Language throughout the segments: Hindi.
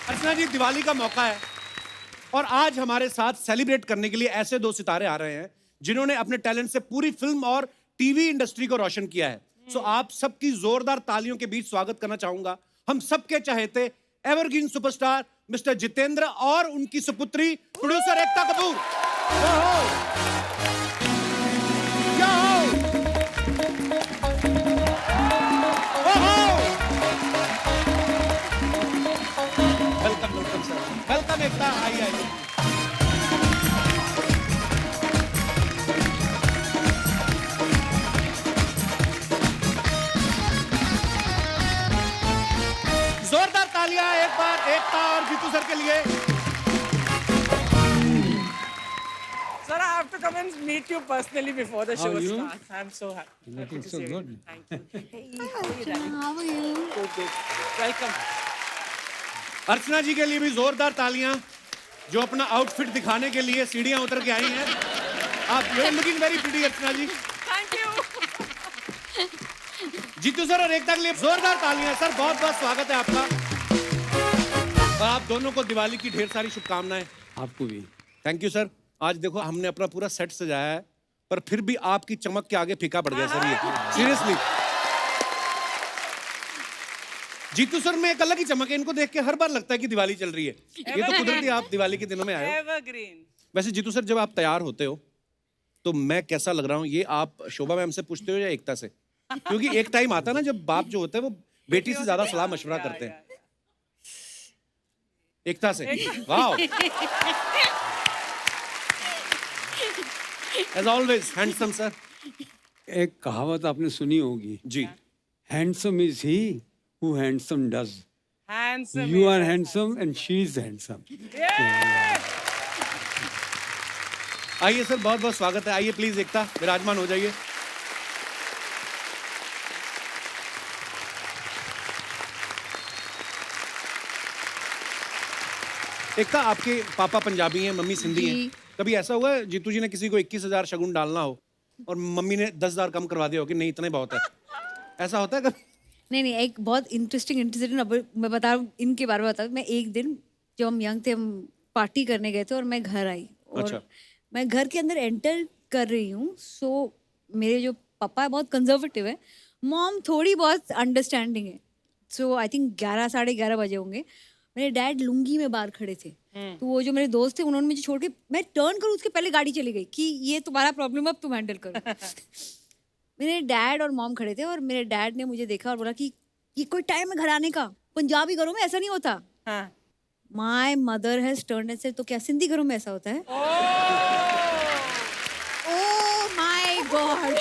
अर्चना जी, दिवाली का मौका है और आज हमारे साथ सेलिब्रेट करने के लिए ऐसे दो सितारे आ रहे हैं जिन्होंने अपने टैलेंट से पूरी फिल्म और टीवी इंडस्ट्री को रोशन किया है। सो आप सबकी जोरदार तालियों के बीच स्वागत करना चाहूंगा हम सबके चाहते एवरग्रीन सुपरस्टार मिस्टर जितेंद्र और उनकी सुपुत्री producer Ekta Kapoor. Welcome welcome sir, welcome Ekta, आइए आइए। जोरदार तालियां एक बार एकता और जीतू सर के लिए। Sir, I have to come and meet you personally before the show How are you? starts. I'm so happy. Looking to so see you. good. Thank you. Hey, how are you, darling? How are you? Good, good. Welcome. अर्चना जी के लिए भी जोरदार तालियां जो अपना आउटफिट दिखाने के लिए सीढ़ियां उतर के आई हैं। आप you are looking very pretty Archana ji. Thank you. Jeetu sir और एकता के लिए जोरदार तालियां। सर बहुत बहुत स्वागत है आपका और आप दोनों को दिवाली की ढेर सारी शुभकामनाएं। आपको भी। Thank you sir. आज देखो हमने अपना पूरा सेट सजाया है पर फिर भी आपकी चमक के आगे फीका पड़ गया सर ये, सीरियसली। जीतू सर में एक अलग ही चमक है, इनको देख के हर बार लगता है कि दिवाली चल रही है। ये तो कुदरती आप दिवाली के दिनों में आए हो। Evergreen. वैसे जीतू सर जब आप तैयार होते हो तो मैं कैसा लग रहा हूँ ये आप शोभा मैम से पूछते हो या एकता से? क्योंकि एक टाइम आता है ना जब बाप जो होते हैं वो बेटी से ज्यादा सलाह मशवरा करते हैं। एकता से। Wow. As always, handsome sir. एक कहावत आपने सुनी होगी, जी। Handsome is he who handsome does. Handsome. You are handsome and she is handsome. Yeah. आइए सर, बहुत बहुत स्वागत है। आइए प्लीज एकता विराजमान हो जाइए। एकता, आपके पापा पंजाबी हैं, मम्मी सिंधी हैं। जी। कभी ऐसा हुआ है जीतू जी ने किसी को 21,000 शगुन डालना हो और मम्मी ने 10,000 कम करवा दिया हो कि नहीं इतने बहुत है? ऐसा होता है कभी? नहीं, एक बहुत इंटरेस्टिंग इंसिडेंट अब मैं बता रहा हूँ, इनके बारे में बता रहा हूँ। मैं एक दिन जब हम यंग थे, हम पार्टी करने गए थे और मैं घर आई और अच्छा। मैं घर के अंदर एंटर कर रही हूँ। सो मेरे जो पापा है बहुत कंजर्वेटिव है, मॉम थोड़ी बहुत अंडरस्टैंडिंग है। सो आई थिंक 11 साढ़े 11 बजे होंगे। मेरे डैड लुंगी में बाहर खड़े थे, तो वो जो मेरे दोस्त थे उन्होंने मुझे छोड़ के, मैं टर्न करूँ उसके पहले गाड़ी चली गई कि ये तुम्हारा प्रॉब्लम, अब तुम हैंडल करो। मेरे डैड और मॉम खड़े थे और मेरे डैड ने मुझे देखा और बोला कि ये कोई टाइम है घर आने का, पंजाबी घरों में ऐसा नहीं होता। हाँ. My mother has turned and said, तो क्या सिंधी घरों में ऐसा होता है? Oh my God.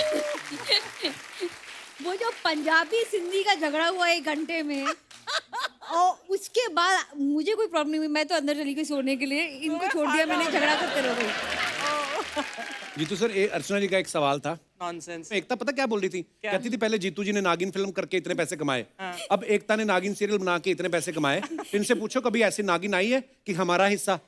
वो जो पंजाबी सिंधी का झगड़ा हुआ 1 घंटे में और उसके बाद मुझे कोई प्रॉब्लम नहीं हुई, मैं तो अंदर चली गई सोने के लिए, इनको छोड़ दिया मैंने, झगड़ा करते रह गई। जीतू सर, अर्चना जी का एक सवाल था। Nonsense. एकता पता क्या बोल रही थी? कहती थी पहले जीतू जी ने नागिन फिल्म करके इतने पैसे कमाए, अब एकता ने नागिन सीरियल बना के इतने पैसे कमाए। इनसे पूछो कभी ऐसी नागिन आई है कि हमारा हिस्सा?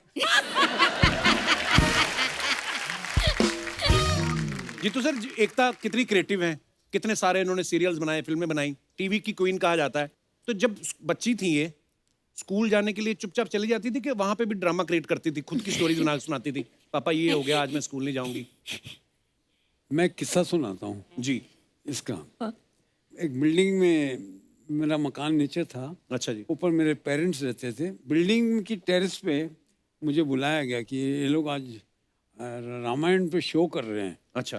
जीतू सर, एकता कितनी क्रिएटिव हैं, कितने सारे इन्होंने सीरियल्स बनाए, फिल्में बनाई, टीवी की क्वीन कहा जाता है। तो जब बच्ची थी ये, स्कूल जाने के लिए चुपचाप चली जाती थी कि वहां पे भी ड्रामा क्रिएट करती थी, खुद की स्टोरीज बना सुनाती थी? पापा ये हो गया, आज मैं स्कूल नहीं जाऊंगी। मैं किस्सा सुनाता हूँ जी। इसका। एक बिल्डिंग में मेरा मकान नीचे था, अच्छा जी। ऊपर मेरे पेरेंट्स रहते थे। बिल्डिंग की टेरेस पे मुझे बुलाया गया कि ये लोग आज रामायण पे शो कर रहे हैं। अच्छा।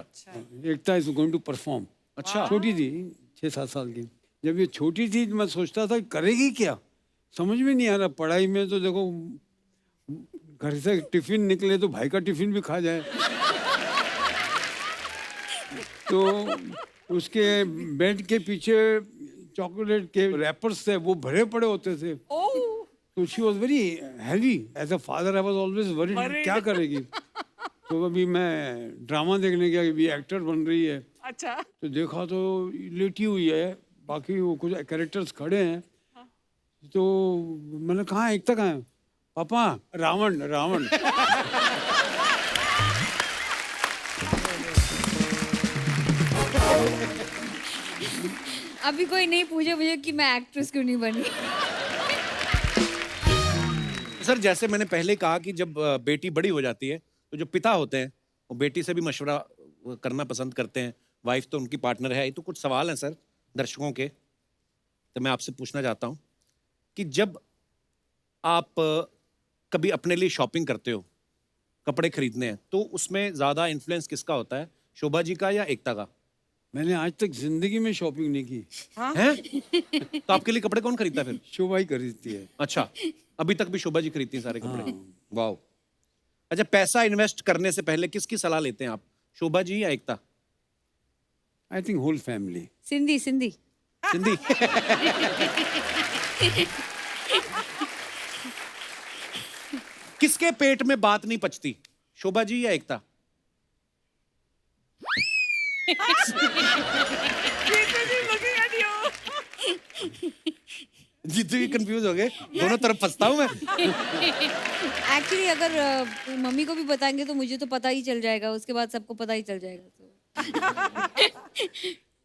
एकता इज गोइंग टू परफॉर्म। अच्छा। छोटी थी, 6-7 साल की। जब ये छोटी थी मैं सोचता था करेगी क्या, समझ में नहीं आ रहा। पढ़ाई में तो देखो, घर से टिफिन निकले तो भाई का टिफिन भी खा जाए। तो उसके बेड के पीछे चॉकलेट के रैपर्स थे, वो भरे पड़े होते थे। तो she was very heavy. As a father I was always worried, क्या करेगी। तो अभी मैं ड्रामा देखने गया, अभी एक्टर बन रही है। अच्छा. तो देखा तो लेटी हुई है, बाकी वो कुछ कैरेक्टर्स खड़े हैं। तो मैंने कहा एकता कहाँ है? पापा रावण रावण। अभी कोई नहीं पूछे मुझे कि मैं एक्ट्रेस क्यों नहीं बनी। सर जैसे मैंने पहले कहा कि जब बेटी बड़ी हो जाती है तो जो पिता होते हैं वो बेटी से भी मशवरा करना पसंद करते हैं। वाइफ तो उनकी पार्टनर है। ये तो कुछ सवाल हैं सर दर्शकों के, तो मैं आपसे पूछना चाहता हूँ कि जब आप कभी अपने लिए शॉपिंग करते हो, कपड़े खरीदने हैं, तो उसमें ज्यादा इन्फ्लुएंस किसका होता है, शोभा जी का या एकता का? मैंने आज तक जिंदगी में शॉपिंग नहीं की। हैं? तो आपके लिए कपड़े कौन खरीदता है फिर? शोभा ही खरीदती है। अच्छा, अभी तक भी शोभा जी खरीदती हैं सारे कपड़े? वाह। अच्छा, पैसा इन्वेस्ट करने से पहले किसकी सलाह लेते हैं आप, शोभा जी या Ekta? I think whole family. Sindhi Sindhi Sindhi. किसके पेट में बात नहीं पचती, शोभा जी या एकता? looking at you. जीतू भी कंफ्यूज हो गए, दोनों तरफ फंसता हूं मैं। एक्चुअली अगर मम्मी को भी बताएंगे तो मुझे तो पता ही चल जाएगा, उसके बाद सबको पता ही चल जाएगा। तो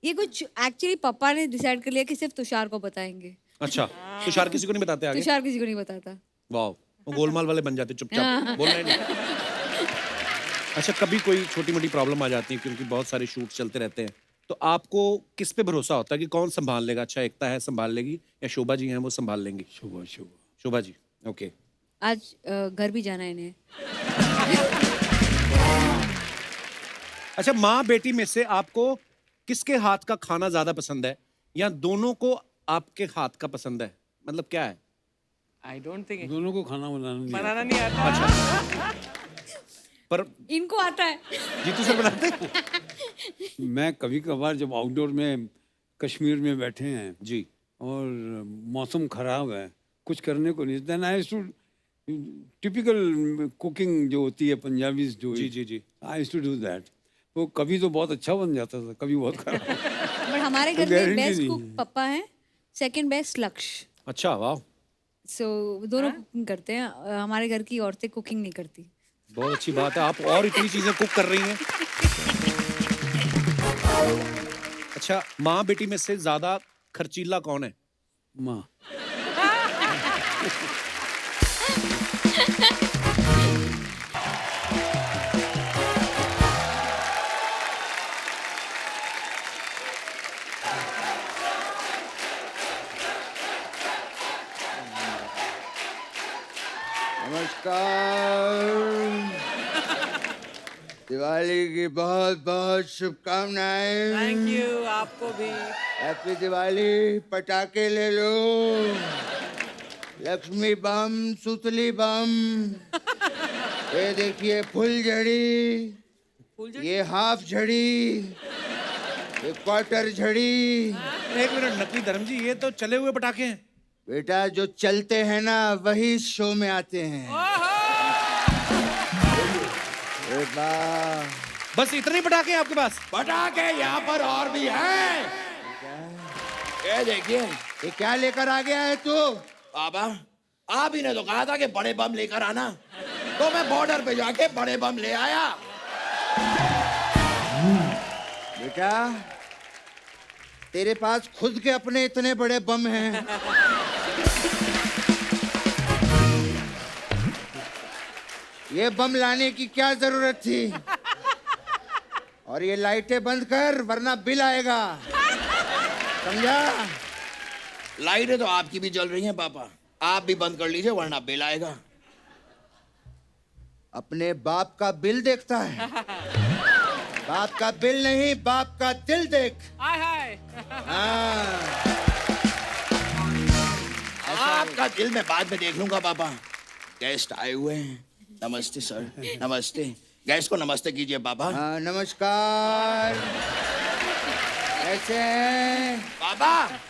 ये कुछ एक्चुअली पापा ने डिसाइड कर लिया कि सिर्फ तुषार को बताएंगे। अच्छा, तुषार किसी को नहीं बताते आगे? तुषार किसी को नहीं बताता। वाह, वो गोलमाल वाले बन जाते चुपचाप, बोलना ही नहीं। अच्छा, कभी कोई छोटी मोटी प्रॉब्लम आ जाती है क्योंकि बहुत सारे शूट चलते रहते हैं, तो आपको किस पे भरोसा होता है कि कौन संभाल लेगा? अच्छा, एकता है संभाल लेगी या शोभा जी हैं वो संभाल लेंगी? शोभा शोभा जी, ओके। आज घर भी जाना है इन्हें। अच्छा, माँ बेटी में से आपको किसके हाथ का खाना ज्यादा पसंद है, या दोनों को आपके हाथ का पसंद है? मतलब क्या है? I don't think दोनों को खाना बनाना नहीं आता। पर इनको आता है। जीतू सर बनाते हैं? मैं कभी कभार जब आउटडोर में कश्मीर में बैठे हैं जी, और मौसम खराब है, कुछ करने को नहीं, then I to typical cooking जो होती है पंजाबी जो, जी जी जी, आई टू डू दैट। तो कभी तो बहुत अच्छा बन जाता था, कभी बहुत खराब। बट हमारे घर में guarantee बेस्ट नहीं कुक है। पापा हैं, सेकंड बेस्ट लक्ष्य। अच्छा, वाह, सो दोनों कुकिंग करते हैं। हमारे घर की औरतें कुकिंग नहीं करती। बहुत अच्छी बात है, आप और इतनी चीजें कुक कर रही हैं। अच्छा, माँ बेटी में से ज्यादा खर्चीला कौन है? माँ। नमस्कार, दिवाली की बहुत बहुत शुभकामनाएं। Thank you, आपको भी। हैप्पी दिवाली। पटाखे ले लो, लक्ष्मी बम, सुतली बम, ये देखिए फुलझड़ी, ये हाफ झड़ी, ये क्वार्टर झड़ी। एक मिनट, नकली धर्म जी, ये तो चले हुए पटाखे हैं। बेटा, जो चलते हैं ना वही शो में आते हैं। बस इतने ही पटाखे हैं आपके पास? पटाखे यहाँ पर और भी हैं। ये देखिए, ये क्या लेकर आ गया है तू? बाबा, आप ही ने तो कहा था कि बड़े बम लेकर आना, तो मैं बॉर्डर पे जाके बड़े बम ले आया। बेटा, तेरे पास खुद के अपने इतने बड़े बम हैं। ये बम लाने की क्या जरूरत थी? और ये लाइटें बंद कर वरना बिल आएगा, समझा? लाइटें तो आपकी भी जल रही हैं पापा, आप भी बंद कर लीजिए वरना बिल आएगा। अपने बाप का बिल देखता है? बाप का बिल नहीं, बाप का दिल देख। हाय हाय। हाँ। आपका दिल मैं बाद में देख लूंगा पापा। गेस्ट आए हुए हैं। नमस्ते सर। नमस्ते। गेस्ट को नमस्ते कीजिए पापा। हाँ, नमस्कार। कैसे हैं? पापा,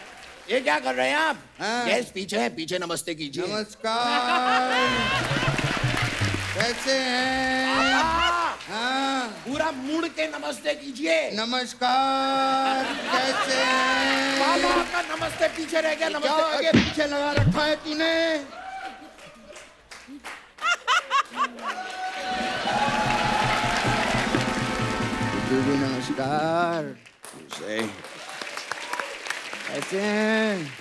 ये क्या कर रहे हैं आप? हाँ। गेस्ट पीछे है, पीछे नमस्ते कीजिए। नमस्कार। कैसे हैं? पापा, हाँ, पूरा मुड़ के नमस्ते कीजिए। नमस्कार। कैसे हैं? पापा, आपका नमस्ते पीछे रह गया, क्या नमस्ते आगे आगे। पीछे लगा रखा है तूने? दीदी नमस्कार। से कैसे हैं?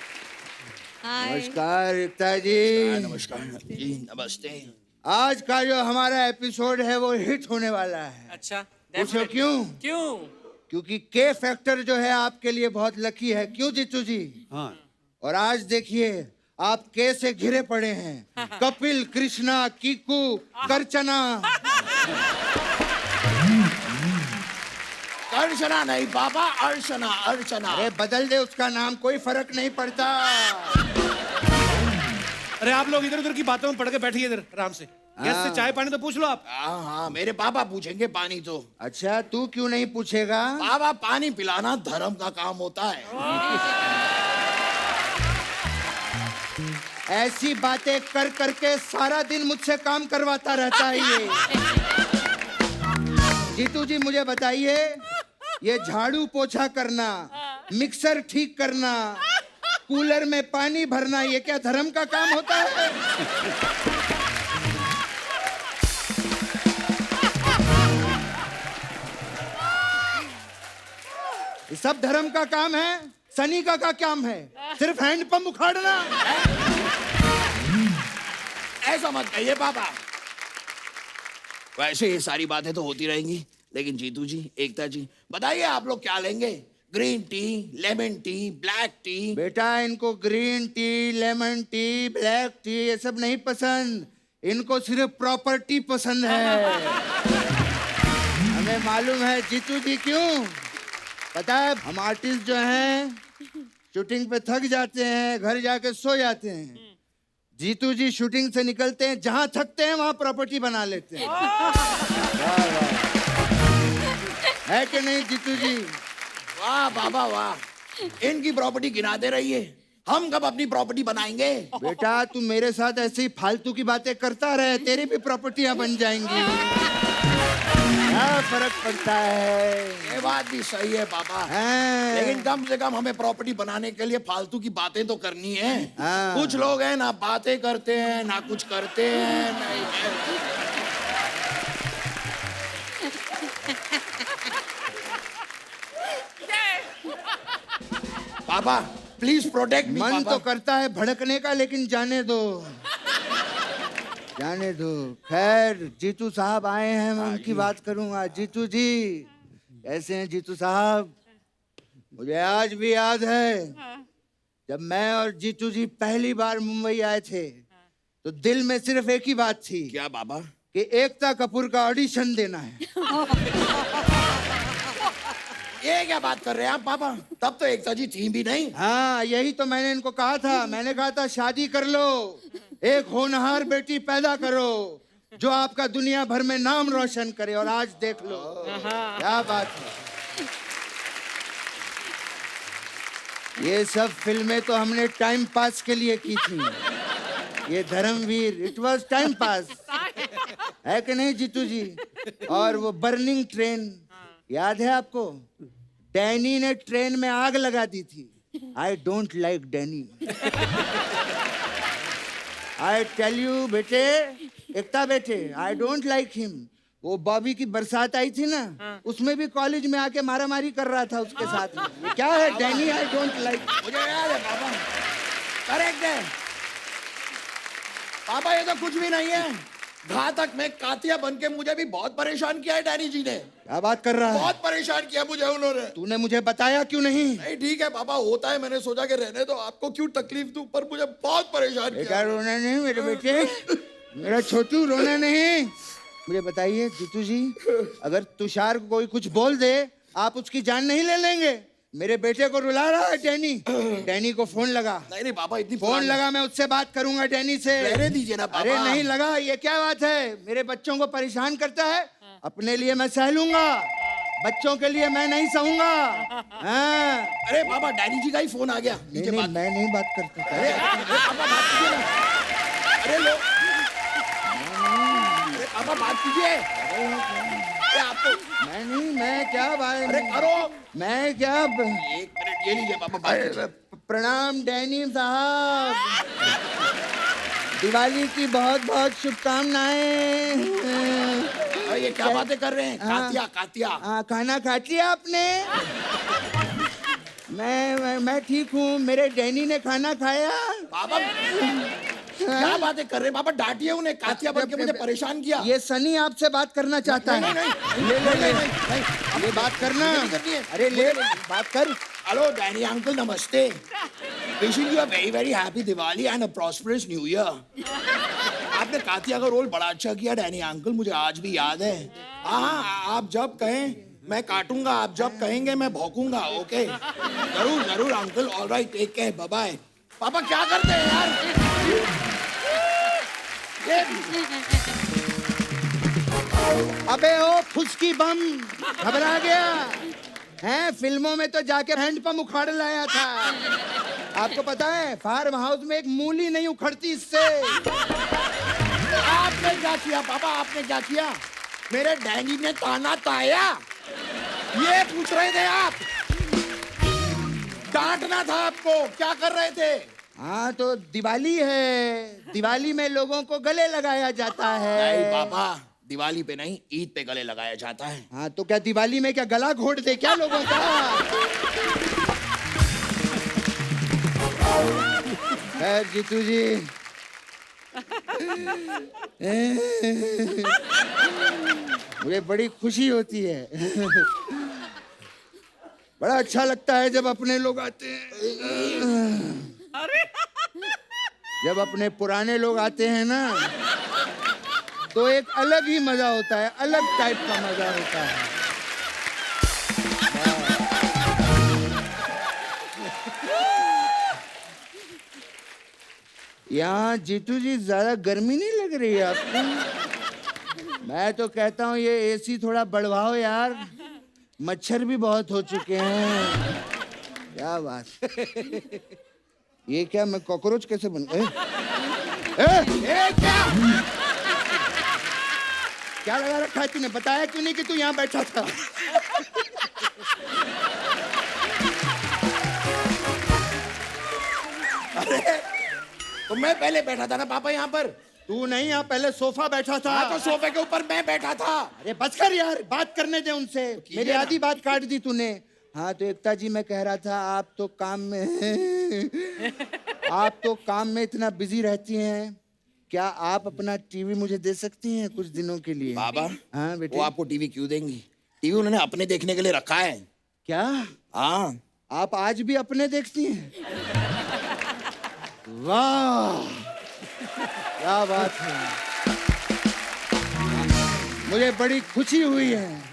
हाय नमस्कार एकता जी। नमस्कार जी, नमस्ते। आज का जो हमारा एपिसोड है वो हिट होने वाला है। अच्छा पूछो क्यों? क्यों? क्योंकि के फैक्टर जो है आपके लिए बहुत लकी है। क्यों जीतू जी? हाँ और आज देखिए आप के से घिरे पड़े हैं। कपिल, कृष्णा, कीकू, करचना। अर्चना नहीं बाबा, अर्चना अर्चना। अरे बदल दे उसका नाम, कोई फर्क नहीं पड़ता। अरे आप लोग इधर उधर की बातों में पड़ के बैठिए इधर आराम से। गेस्ट से चाय पानी तो पूछ लो आप। हाँ हाँ, मेरे पापा पूछेंगे पानी तो। अच्छा तू क्यों नहीं पूछेगा? बाबा पानी पिलाना धर्म का काम होता है। ऐसी बातें कर करके सारा दिन मुझसे काम करवाता रहता है ये। जीतू जी मुझे बताइए, ये झाड़ू पोछा करना, मिक्सर ठीक करना, कूलर में पानी भरना, ये क्या धर्म का काम होता है? ये सब धर्म का काम है। सनी का काम है सिर्फ हैंडपंप उखाड़ना। ऐसा मत कहिए पापा। वैसे ये सारी बातें तो होती रहेंगी, लेकिन जीतू जी, एकता जी, बताइए आप लोग क्या लेंगे? Green tea, lemon tea, black T? बेटा इनको green tea, lemon tea, black T ये सब नहीं पसंद। इनको सिर्फ प्रॉपर्टी पसंद है। हमें मालूम है जीतू जी क्यों। पता है हम आर्टिस्ट जो हैं शूटिंग पे थक जाते हैं, घर जाके सो जाते हैं। जीतू जी शूटिंग से निकलते हैं, जहां थकते हैं वहां प्रॉपर्टी बना लेते हैं। वाह, वाह। है कि नहीं जीतू जी? वाह बाबा वाह, इनकी प्रॉपर्टी गिनाते रहिए, हम कब अपनी प्रॉपर्टी बनाएंगे? बेटा तू मेरे साथ ऐसे ही फालतू की बातें करता रहे, तेरी भी प्रॉपर्टियां बन जाएंगी। क्या फर्क पड़ता है? ये बात भी सही है पापा, हाँ। लेकिन कम से कम हमें प्रॉपर्टी बनाने के लिए फालतू की बातें तो करनी है। हाँ। कुछ लोग हैं ना बातें करते हैं ना कुछ करते हैं। नहीं, पापा प्लीज प्रोटेक्ट मी। मन पापा तो करता है भड़कने का, लेकिन जाने दो जाने दो। खैर जीतू साहब आए हैं, मैं उनकी बात करूंगा। जीतू जी कैसे हैं जीतू साहब? मुझे आज भी याद है जब मैं और जीतू जी पहली बार मुंबई आए थे तो दिल में सिर्फ एक ही बात थी क्या बाबा? कि एकता कपूर का ऑडिशन देना है। ये क्या बात कर रहे हैं आप पापा? तब तो एकता जी थी भी नहीं। हाँ यही तो मैंने इनको कहा था। मैंने कहा था शादी कर लो, एक होनहार बेटी पैदा करो जो आपका दुनिया भर में नाम रोशन करे। और आज देख लो क्या बात है। ये सब फिल्में तो हमने टाइम पास के लिए की थी। ये Dharmveer, it was time pass, है कि नहीं जीतू जी? और वो बर्निंग ट्रेन याद है आपको? डैनी ने ट्रेन में आग लगा दी थी। I don't like Danny. I tell you बेटे, एकता बेटे, आई डोंट लाइक हिम। वो बॉबी की बरसात आई थी ना, उसमें भी कॉलेज में आके मारामारी कर रहा था उसके साथ में। ये क्या है डैनी? I don't like. मुझे याद है पापा, करेक्ट है पापा, ये तो कुछ भी नहीं है। घातक में कातिया बन के मुझे भी बहुत परेशान किया है डैनी जी ने। क्या बात कर रहा है? बहुत परेशान किया मुझे उन्होंने। तूने मुझे बताया क्यों नहीं? नहीं ठीक है पापा, होता है, मैंने सोचा कि रहने दो, आपको क्यों तकलीफ दूं, पर मुझे बहुत परेशान बेटा किया। रोना नहीं मेरे बेटे, मेरा छोटू रोना नहीं। मुझे बताइए जीतू जी, अगर तुषार को कोई कुछ बोल दे आप उसकी जान नहीं ले लेंगे? मेरे बेटे को रुला रहा है डैनी। डैनी को फोन लगा। नहीं नहीं पापा, इतनी फोन लगा, मैं उससे बात करूंगा डैनी से। रहने दीजिए ना पापा। अरे नहीं लगा, ये क्या बात है? मेरे बच्चों को परेशान करता है। अपने लिए मैं सह लूंगा, बच्चों के लिए मैं नहीं सहूंगा। हाँ। अरे पापा डैनी जी का ही फोन आ गया। नहीं, नीचे नहीं, बात। मैं नहीं बात करता। अरे पापा बात कीजिए ना। अरे लो, अरे पापा बात कीजिए। अरे आपको, मैं नहीं, मैं क्या बात? अरे करो। मैं क्या एक मिनट ये लीजिए पापा, बात कीजिए। प्रणाम डैनी साहब, दिवाली की बहुत बहुत शुभकामनाएं। अरे ये क्या बातें कर रहे हैं? Katya Katya. हाँ, खाना खा लिया आपने? मैं ठीक हूँ। मेरे डैनी ने खाना खाया। पापा क्या बातें कर रहे हैं पापा? डांटिए उन्हें, कातिया बन के मुझे परेशान किया। ये सनी आपसे बात करना चाहता है। नहीं, ये बात करना। नहीं करनी है। अरे ले बात कर। हेलो डैनी अंकल, नमस्ते। Wishing you a very very happy Diwali and a prosperous new year. आपने कातिया का रोल बड़ा अच्छा किया डैनी अंकल, मुझे आज भी याद है। हाँ, आप जब कहें मैं काटूंगा, आप जब कहेंगे मैं भौंकूंगा। ओके, जरूर जरूर uncle. Alright, take care, bye bye. पापा क्या करते हैं यार? अबे ओ फुसकी बम, घबरा गया हैं? फिल्मों में तो जाके हैंडपंप उखाड़ लाया था। आपको पता है फार्म हाउस में एक मूली नहीं उखड़ती इससे। आपने क्या किया पापा? आपने क्या किया? मेरे डैडी ने ताना ताया, ये पूछ रहे थे आप? डांटना था आपको, क्या कर रहे थे? हाँ तो दिवाली है, दिवाली में लोगों को गले लगाया जाता है। नहीं पापा, दिवाली पे नहीं, ईद पे गले लगाया जाता है। हाँ तो क्या दिवाली में क्या गला घोट दे क्या लोगों का? खैर जीतू जी, मुझे बड़ी खुशी होती है। बड़ा अच्छा लगता है जब अपने लोग आते हैं। जब अपने पुराने लोग आते हैं ना तो एक अलग ही मजा होता है, अलग टाइप का मजा होता है। यहाँ जीतू जी ज्यादा गर्मी नहीं लग रही है आपको? मैं तो कहता हूँ ये एसी थोड़ा बढ़वाओ यार, मच्छर भी बहुत हो चुके हैं। क्या बात? ये क्या, मैं कॉकरोच कैसे बन गए? क्या लगा रखा है तूने? बताया क्यों नहीं कि तू यहाँ बैठा था? अरे तो मैं पहले बैठा था ना पापा यहाँ पर। तू नहीं, यहाँ पहले सोफा बैठा था। हाँ, तो सोफे के ऊपर मैं बैठा था। अरे बस कर यार, बात करने दे उनसे। मेरी आधी बात काट दी तूने। हाँ तो एकता जी, मैं कह रहा था आप तो काम में आप तो काम में इतना बिजी रहती हैं, क्या आप अपना टीवी मुझे दे सकती हैं कुछ दिनों के लिए? बाबा, हाँ बेटे। वो आपको टीवी क्यों देंगी? टीवी उन्होंने अपने देखने के लिए रखा है। क्या हाँ, आप आज भी अपने देखती हैं? वाह, क्या बात है। मुझे बड़ी खुशी हुई है।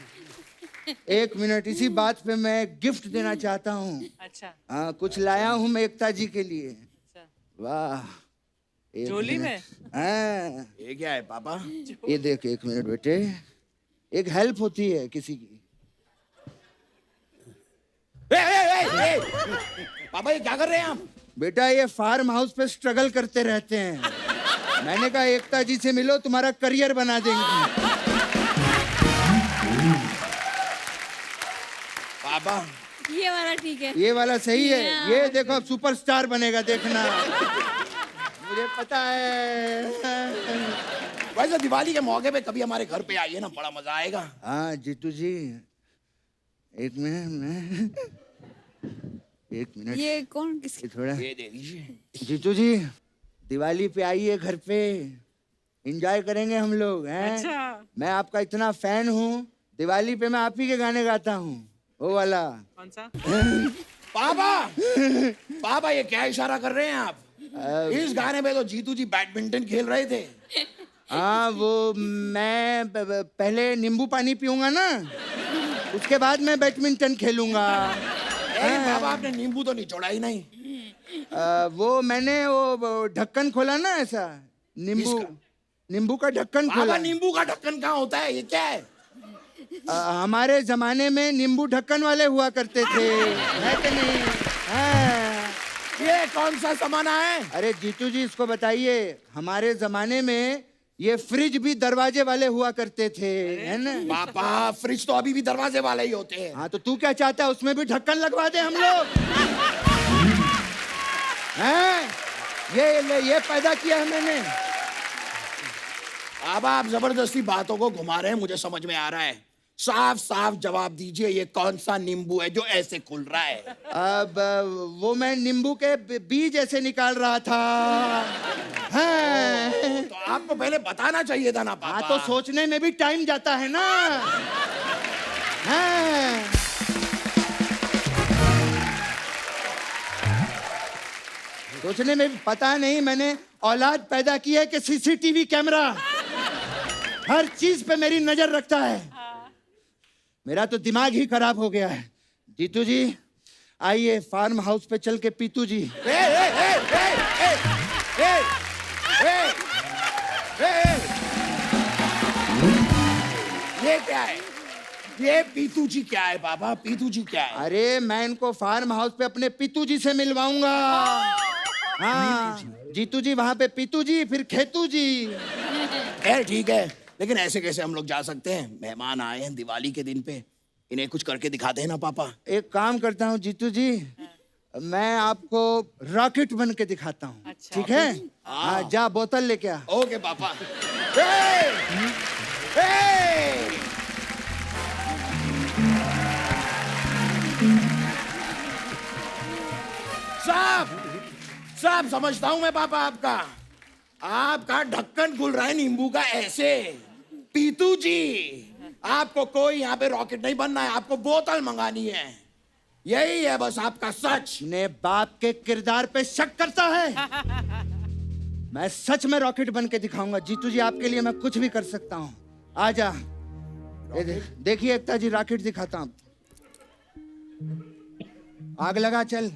एक मिनट, इसी बात पे मैं गिफ्ट देना चाहता हूँ। अच्छा, हाँ, कुछ लाया हूँ मैं एकता जी के लिए। अच्छा। वाह, एक झोली में? मिनट। हाँ, ये क्या है पापा? ये देख, एक मिनट बेटे, एक हेल्प होती है किसी की। ए! पापा ये क्या कर रहे हैं आप? बेटा ये फार्म हाउस पे स्ट्रगल करते रहते हैं। मैंने कहा एकता जी से मिलो, तुम्हारा करियर बना देंगे। पापा ये वाला ठीक है। ये वाला सही है। ये देखो अब सुपरस्टार बनेगा, देखना। मुझे पता है। वैसे दिवाली के मौके पे कभी हमारे घर पे आइए ना, बड़ा मजा आएगा। हाँ जीतू जी, एक मिनट, एक मिनट। ये कौन किस? ये थोड़ा ये दे दीजिए। जीतू जी, दिवाली पे आइए घर पे, एंजॉय करेंगे हम लोग हैं। अच्छा। मैं आपका इतना फैन हूँ, दिवाली पे मैं आप ही के गाने गाता हूँ, वो वाला। कौन सा? पापा पापा ये क्या इशारा कर रहे हैं आप? इस गाने में तो जीतू जी बैडमिंटन खेल रहे थे। हाँ वो मैं पहले नींबू पानी पीऊंगा ना, उसके बाद मैं बैडमिंटन खेलूंगा। पापा आपने नींबू तो निचोड़ा ही नहीं। वो मैंने वो ढक्कन खोला ना, ऐसा नींबू, नींबू का ढक्कन खोला। पापा नींबू का ढक्कन कहाँ होता है? ये क्या है? हमारे जमाने में नींबू ढक्कन वाले हुआ करते थे, है कि नहीं? हाँ। ये कौन सा जमाना है? अरे जीतू जी इसको बताइए, हमारे जमाने में ये फ्रिज भी दरवाजे वाले हुआ करते थे, है ना? पापा फ्रिज तो अभी भी दरवाजे वाले ही होते हैं। हाँ तो तू क्या चाहता है, उसमें भी ढक्कन लगवा दे हम लोग? हैं? ये पैदा किया है मैंने। पापा आप जबरदस्ती बातों को घुमा रहे हैं, मुझे समझ में आ रहा है। साफ साफ जवाब दीजिए, ये कौन सा नींबू है जो ऐसे खुल रहा है? अब वो मैं नींबू के बीज ऐसे निकाल रहा था। हाँ, तो आपको पहले बताना चाहिए था ना हाँ पापा। तो सोचने में भी टाइम जाता है ना। हाँ। सोचने में भी, पता नहीं मैंने औलाद पैदा की है कि सीसीटीवी कैमरा हर चीज पे मेरी नजर रखता है। मेरा तो दिमाग ही खराब हो गया है। जीतू जी आइए फार्म हाउस पे चल के पीतू जी। ए, ए, ए, ए, ए, ए, ए, ए, ए। ये क्या है? ये पीतू जी क्या है पापा? पीतू जी क्या है? अरे मैं इनको फार्म हाउस पे अपने पीतू जी से मिलवाऊंगा। हाँ जीतू जी वहां पे पीतू जी फिर खेतू जी। खैर ठीक है, लेकिन ऐसे कैसे हम लोग जा सकते हैं? मेहमान आए हैं दिवाली के दिन पे, इन्हें कुछ करके दिखाते हैं ना पापा। एक काम करता हूँ जीतू जी, मैं आपको रॉकेट बन के दिखाता हूँ। ठीक है? हाँ जा बोतल लेके आ। ओके पापा। ए! ए! साहब समझता हूं मैं पापा आपका। आपका ढक्कन खुल रहा है नींबू का ऐसे। पीतू जी आपको कोई यहाँ पे रॉकेट नहीं बनना है, आपको बोतल मंगानी है। यही है बस आपका सच। ने बाप के किरदार पे शक करता है। मैं सच में रॉकेट बन के दिखाऊंगा जीतू जी, आपके लिए मैं कुछ भी कर सकता हूँ। आजा देखिए एकता जी रॉकेट दिखाता हूँ। आग लगा चल।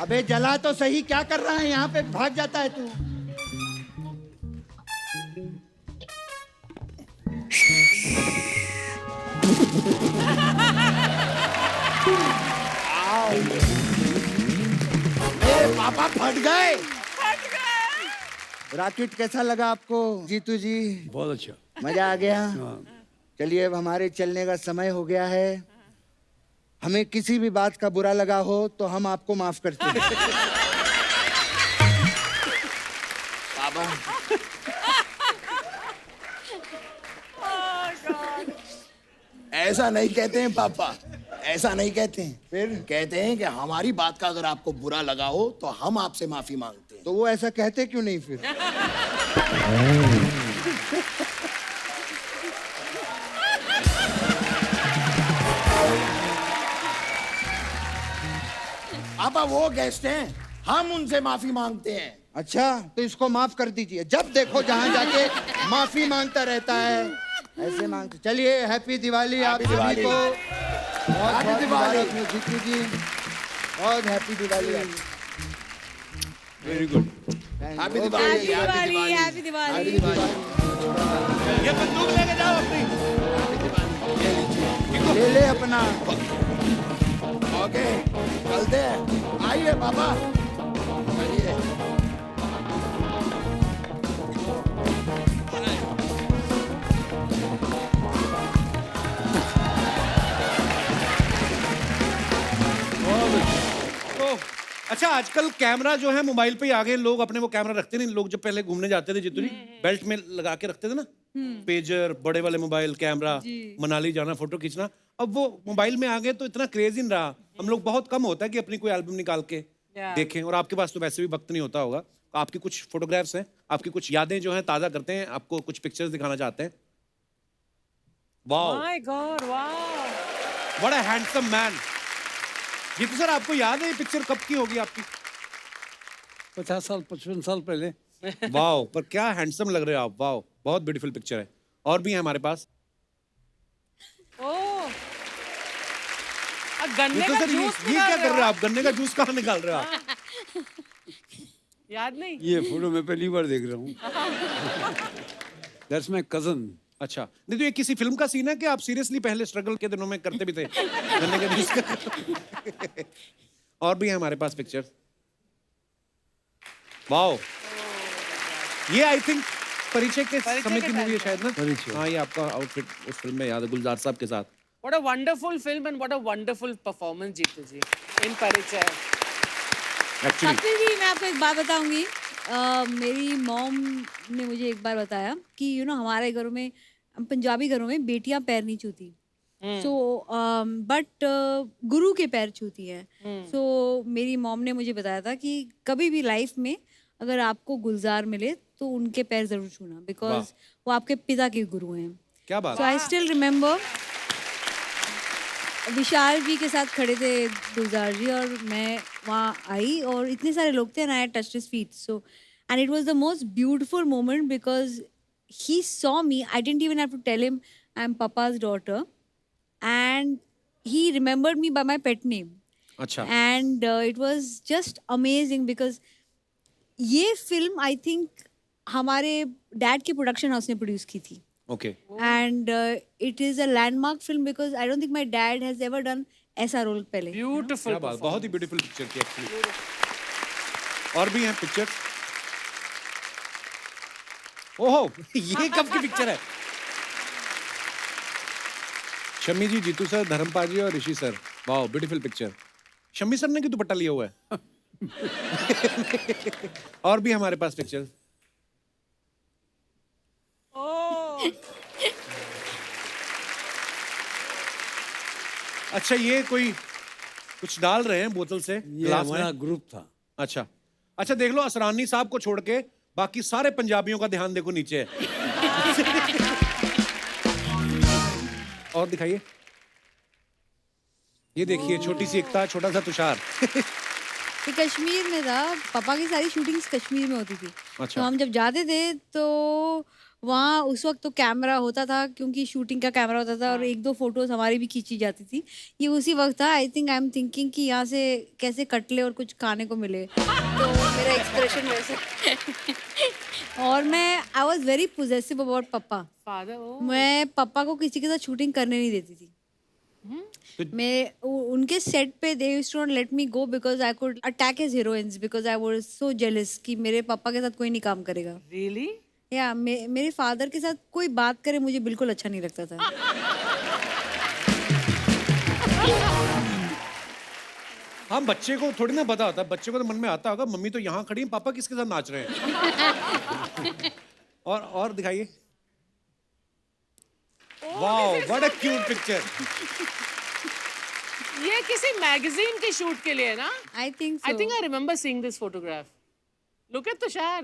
अबे जला तो सही, क्या कर रहा है यहाँ पे? भाग जाता है तू। मेरे पापा फट गए। रॉकेट कैसा लगा आपको जीतू जी? बहुत अच्छा। मजा आ गया? हाँ। चलिए अब हमारे चलने का समय हो गया है। हमें किसी भी बात का बुरा लगा हो तो हम आपको माफ करते हैं। पापा ऐसा नहीं कहते हैं पापा, ऐसा नहीं कहते हैं। फिर कहते हैं कि हमारी बात का अगर आपको बुरा लगा हो तो हम आपसे माफी मांगते हैं। तो वो ऐसा कहते क्यों नहीं फिर? पापा वो गेस्ट हैं, हम उनसे माफी मांगते हैं। अच्छा तो इसको माफ कर दीजिए। जब देखो जहाँ जाके माफी मांगता रहता है, ऐसे मांगते। चलिए हैप्पी दिवाली आप Happy सभी दिवाली। को। बहुत Happy बहुत दिवाली। मुबारक हो जीतू जी, बहुत happy Diwali. Very good. Happy Diwali. Happy Diwali, happy Diwali. ये बंदूक लेके जाओ अपनी। ले ले अपना। ओके चलते हैं। आइए पापा चलिए। तो अच्छा आजकल कैमरा जो है मोबाइल पे ही आ गए। लोग अपने वो कैमरा रखते नहीं। लोग जब पहले घूमने जाते थे जितनी बेल्ट में लगा के रखते थे ना, पेजर बड़े वाले मोबाइल कैमरा, मनाली जाना फोटो खींचना। अब वो मोबाइल में आ गए तो इतना क्रेज ही नहीं रहा। हम लोग बहुत कम होता है कि अपनी कोई एल्बम निकाल के देखें। और आपके पास तो वैसे भी वक्त नहीं होता होगा। आपकी कुछ फोटोग्राफ्स हैं, आपकी कुछ यादें जो हैं ताज़ा करते हैं, आपको कुछ पिक्चर्स दिखाना चाहते हैं। Wow My God, wow. What a handsome man. Jeetu sir आपको याद है ये पिक्चर कब की होगी आपकी? 50 साल 55 साल पहले। वाओ पर क्या हैंडसम लग रहे हो आप। वाओ बहुत ब्यूटीफुल पिक्चर है। और भी है हमारे पास। Oh. गन्ने जीतू का सर जूस ये क्या कर रहे हो आप? गन्ने का जूस कहाँ निकाल रहे हो आप? याद नहीं? ये फोटो मैं पहली बार देख रहा हूँ। That's my cousin. अच्छा नहीं तो ये किसी फिल्म का सीन है कि आप सीरियसली पहले स्ट्रगल के दिनों में करते भी थे गन्ने के जूस का? और भी है हमारे पास पिक्चर। वाओ ये आई थिंक परिचय के समय की मूवी है शायद ना। परिचय। हाँ ये आपका आउटफिट उस फिल्म में याद है गुलजार साहब के साथ। What a wonderful film and what a wonderful performance, Jeetu ji, in Parichai. Actually Kapil ji, मैं आपको एक बात बताऊंगी। मेरी मॉम ने मुझे एक बार बताया कि हमारे घरों में, हम पंजाबी घरों में बेटियां पैर नहीं छूती, सो बट गुरु के पैर छूती हैं। सो मेरी मॉम ने मुझे बताया था कि कभी भी लाइफ में अगर आपको गुलजार मिले तो उनके पैर जरूर छूना, बिकॉज वो आपके पिता के गुरु हैं। क्या बात सो आई स्टिल रिमेम्बर विशाल जी के साथ खड़े थे गुलजार जी, और मैं वहाँ आई और इतने सारे लोग थे, and I touched his feet, so and it was the most beautiful moment because he saw me. I didn't even have to tell him I'm Papa's daughter, and he remembered me by my pet name. अच्छा And it was just amazing because ये फिल्म आई थिंक हमारे डैड के प्रोडक्शन हाउस ने प्रोड्यूस की थी, okay and it is a landmark film because I don't think my dad has ever done ऐसा रोल पहले। Beautiful. क्या बात, बहुत ही ब्यूटीफुल पिक्चर थी एक्चुअली। और भी हैं पिक्चर। ओहो ये कब की पिक्चर है? शम्मी जी, जीतू सर, धर्मपाल जी और ऋषि सर, वाह ब्यूटीफुल पिक्चर। शम्मी सर ने क्यों दुपट्टा लिया हुआ है? और भी हमारे पास पिक्चर। Oh. अच्छा ये कोई कुछ डाल रहे हैं बोतल से ये ग्लास हमारा में? ग्रुप था। अच्छा अच्छा, देख लो असरानी साहब को छोड़ के बाकी सारे पंजाबियों का ध्यान देखो नीचे है। और दिखाइए, ये देखिए छोटी सी एकता, छोटा सा तुषार। ये कश्मीर में था, पापा की सारी शूटिंग्स कश्मीर में होती थी। अच्छा। तो हम जब जाते थे तो वहाँ उस वक्त तो कैमरा होता था, क्योंकि शूटिंग का कैमरा होता था, और एक दो फोटोज हमारी भी खींची जाती थी। ये उसी वक्त था। I think I am thinking कि यहाँ से कैसे कट ले और कुछ खाने को मिले, तो मेरा एक्सप्रेशन वैसे। और मैं I was very possessive about पापा। Father, oh. मैं पापा को किसी के साथ शूटिंग करने नहीं देती थी। मैं उनके सेट पे they used to not let me go because I could attack his heroines, because I was so jealous कि मेरे पापा के साथ कोई नहीं काम करेगा। Really? या मेरे फादर के साथ कोई बात करे मुझे बिल्कुल अच्छा नहीं लगता था। हाँ, बच्चे को थोड़ी ना पता होता, बच्चे को तो मन में आता होगा मम्मी तो यहाँ खड़ी है, पापा किसके साथ नाच रहे हैं। और दिखाइए। Wow what a cute picture. ये किसी मैगजीन के शूट के लिए ना? I think I think I remember seeing this photograph. Look at Tushar.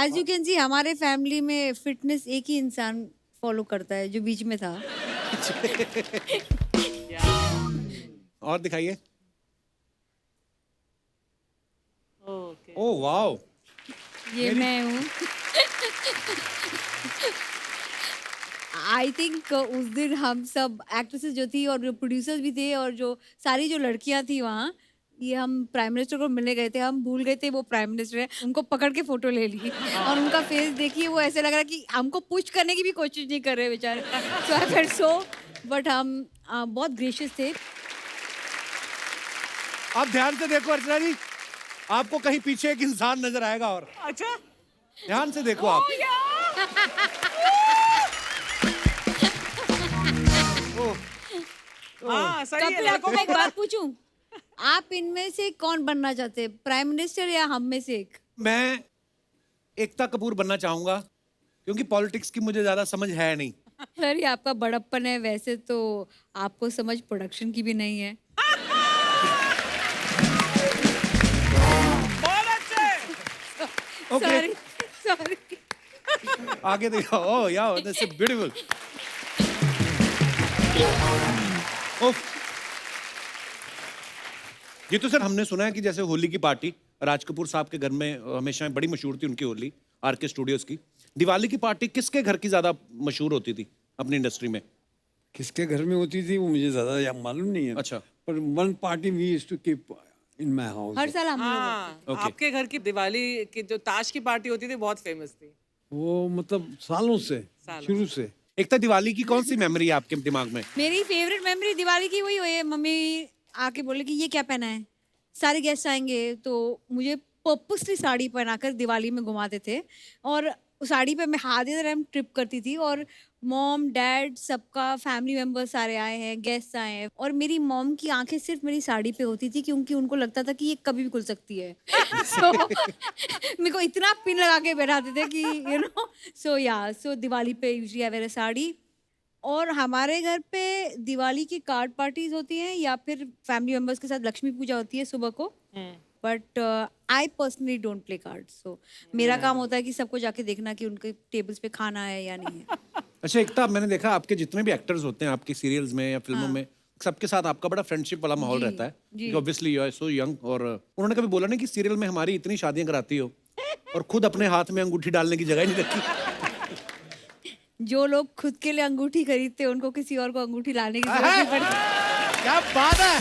As you can see हमारे फैमिली में फिटनेस एक ही इंसान फॉलो करता है जो बीच में था। और दिखाइए। Okay. ओह वाओ, ये मैं हूँ। आई थिंक उस दिन हम सब एक्ट्रेसेस जो थी और जो प्रोड्यूसर्स भी थे और जो सारी जो लड़कियां थी वहाँ, ये हम प्राइम मिनिस्टर को मिलने गए थे, हम भूल गए थे वो प्राइम मिनिस्टर है, उनको पकड़ के फोटो ले ली और उनका फेस देखिए, वो ऐसे लग रहा कि हमको पुश करने की भी कोशिश नहीं कर रहे बेचारे। सो आई फेल्ट सो, बट हम बहुत ग्रेशियस थे। आप ध्यान से देखो अर्चना जी, आपको कहीं पीछे एक इंसान नजर आएगा, और अच्छा। ध्यान से देखो आप। हाँ सही है। कपिल, आपको मैं एक बात पूछूं, आप इनमें से कौन बनना चाहते हैं, प्राइम मिनिस्टर या हम में से एक? मैं एकता कपूर बनना चाहूंगा क्योंकि पॉलिटिक्स की मुझे ज्यादा समझ है नहीं। सर ये आपका बड़प्पन है, वैसे तो आपको समझ प्रोडक्शन की भी नहीं है। बहुत अच्छे। Okay sorry sorry. आगे देखो। ओह यार दैट्स ब्यूटीफुल। ये तो सर हमने सुना है कि जैसे होली की पार्टी राज कपूर साहब के घर में हमेशा बड़ी मशहूर थी उनकी होली, आरके स्टूडियोज की। दिवाली की पार्टी किसके घर की ज्यादा मशहूर होती थी अपनी इंडस्ट्री में? किसके घर में होती थी वो मुझे ज्यादा मालूम नहीं है। अच्छा। पर one party we used to keep in my house. हर साल हम लोग हाँ, Okay. आपके घर की दिवाली की जो ताश की पार्टी होती थी बहुत फेमस थी। वो मतलब सालों से, शुरू से। एकता, दिवाली की कौन सी मेमोरी है आपके दिमाग में? मेरी फेवरेट मेमोरी दिवाली की वही हुई है, मम्मी आके बोले कि ये क्या पहना है, सारे गेस्ट आएंगे तो मुझे पर्पसली साड़ी पहनाकर दिवाली में घुमाते थे और उस साड़ी पे मैं हाथ इधर हम ट्रिप करती थी और मॉम डैड सबका फैमिली मेम्बर सारे आए हैं, गेस्ट आए हैं और मेरी मॉम की आंखें सिर्फ मेरी साड़ी पे होती थी क्योंकि उनको लगता था कि ये कभी भी खुल सकती है। सो मेरे को इतना पिन लगा के बैठाते थे कि सो दिवाली पे यूजुअली आई वेयर अ साड़ी। और हमारे घर पे दिवाली की कार्ड पार्टीज होती हैं या फिर फैमिली मेम्बर्स के साथ लक्ष्मी पूजा होती है सुबह को। But I personally don't play card, so मेरा काम होता है कि सबको जाके देखना कि उनके टेबल्स पे खाना है या नहीं है। अच्छा एकता, मैंने देखा आपके जितने भी एक्टर्स होते हैं आपकी सीरियल्स में या फिल्मों में, सबके साथ आपका बड़ा फ्रेंडशिप वाला माहौल रहता है। Obviously you are so young. और उन्होंने कभी बोला नहीं कि सीरियल में हमारी इतनी शादियां कराती हो और खुद अपने हाथ में अंगूठी डालने की जगह नहीं रखी? जो लोग खुद के लिए अंगूठी खरीदते हैं उनको किसी और को अंगूठी लाने की जरूरत नहीं पड़ती। क्या बात है।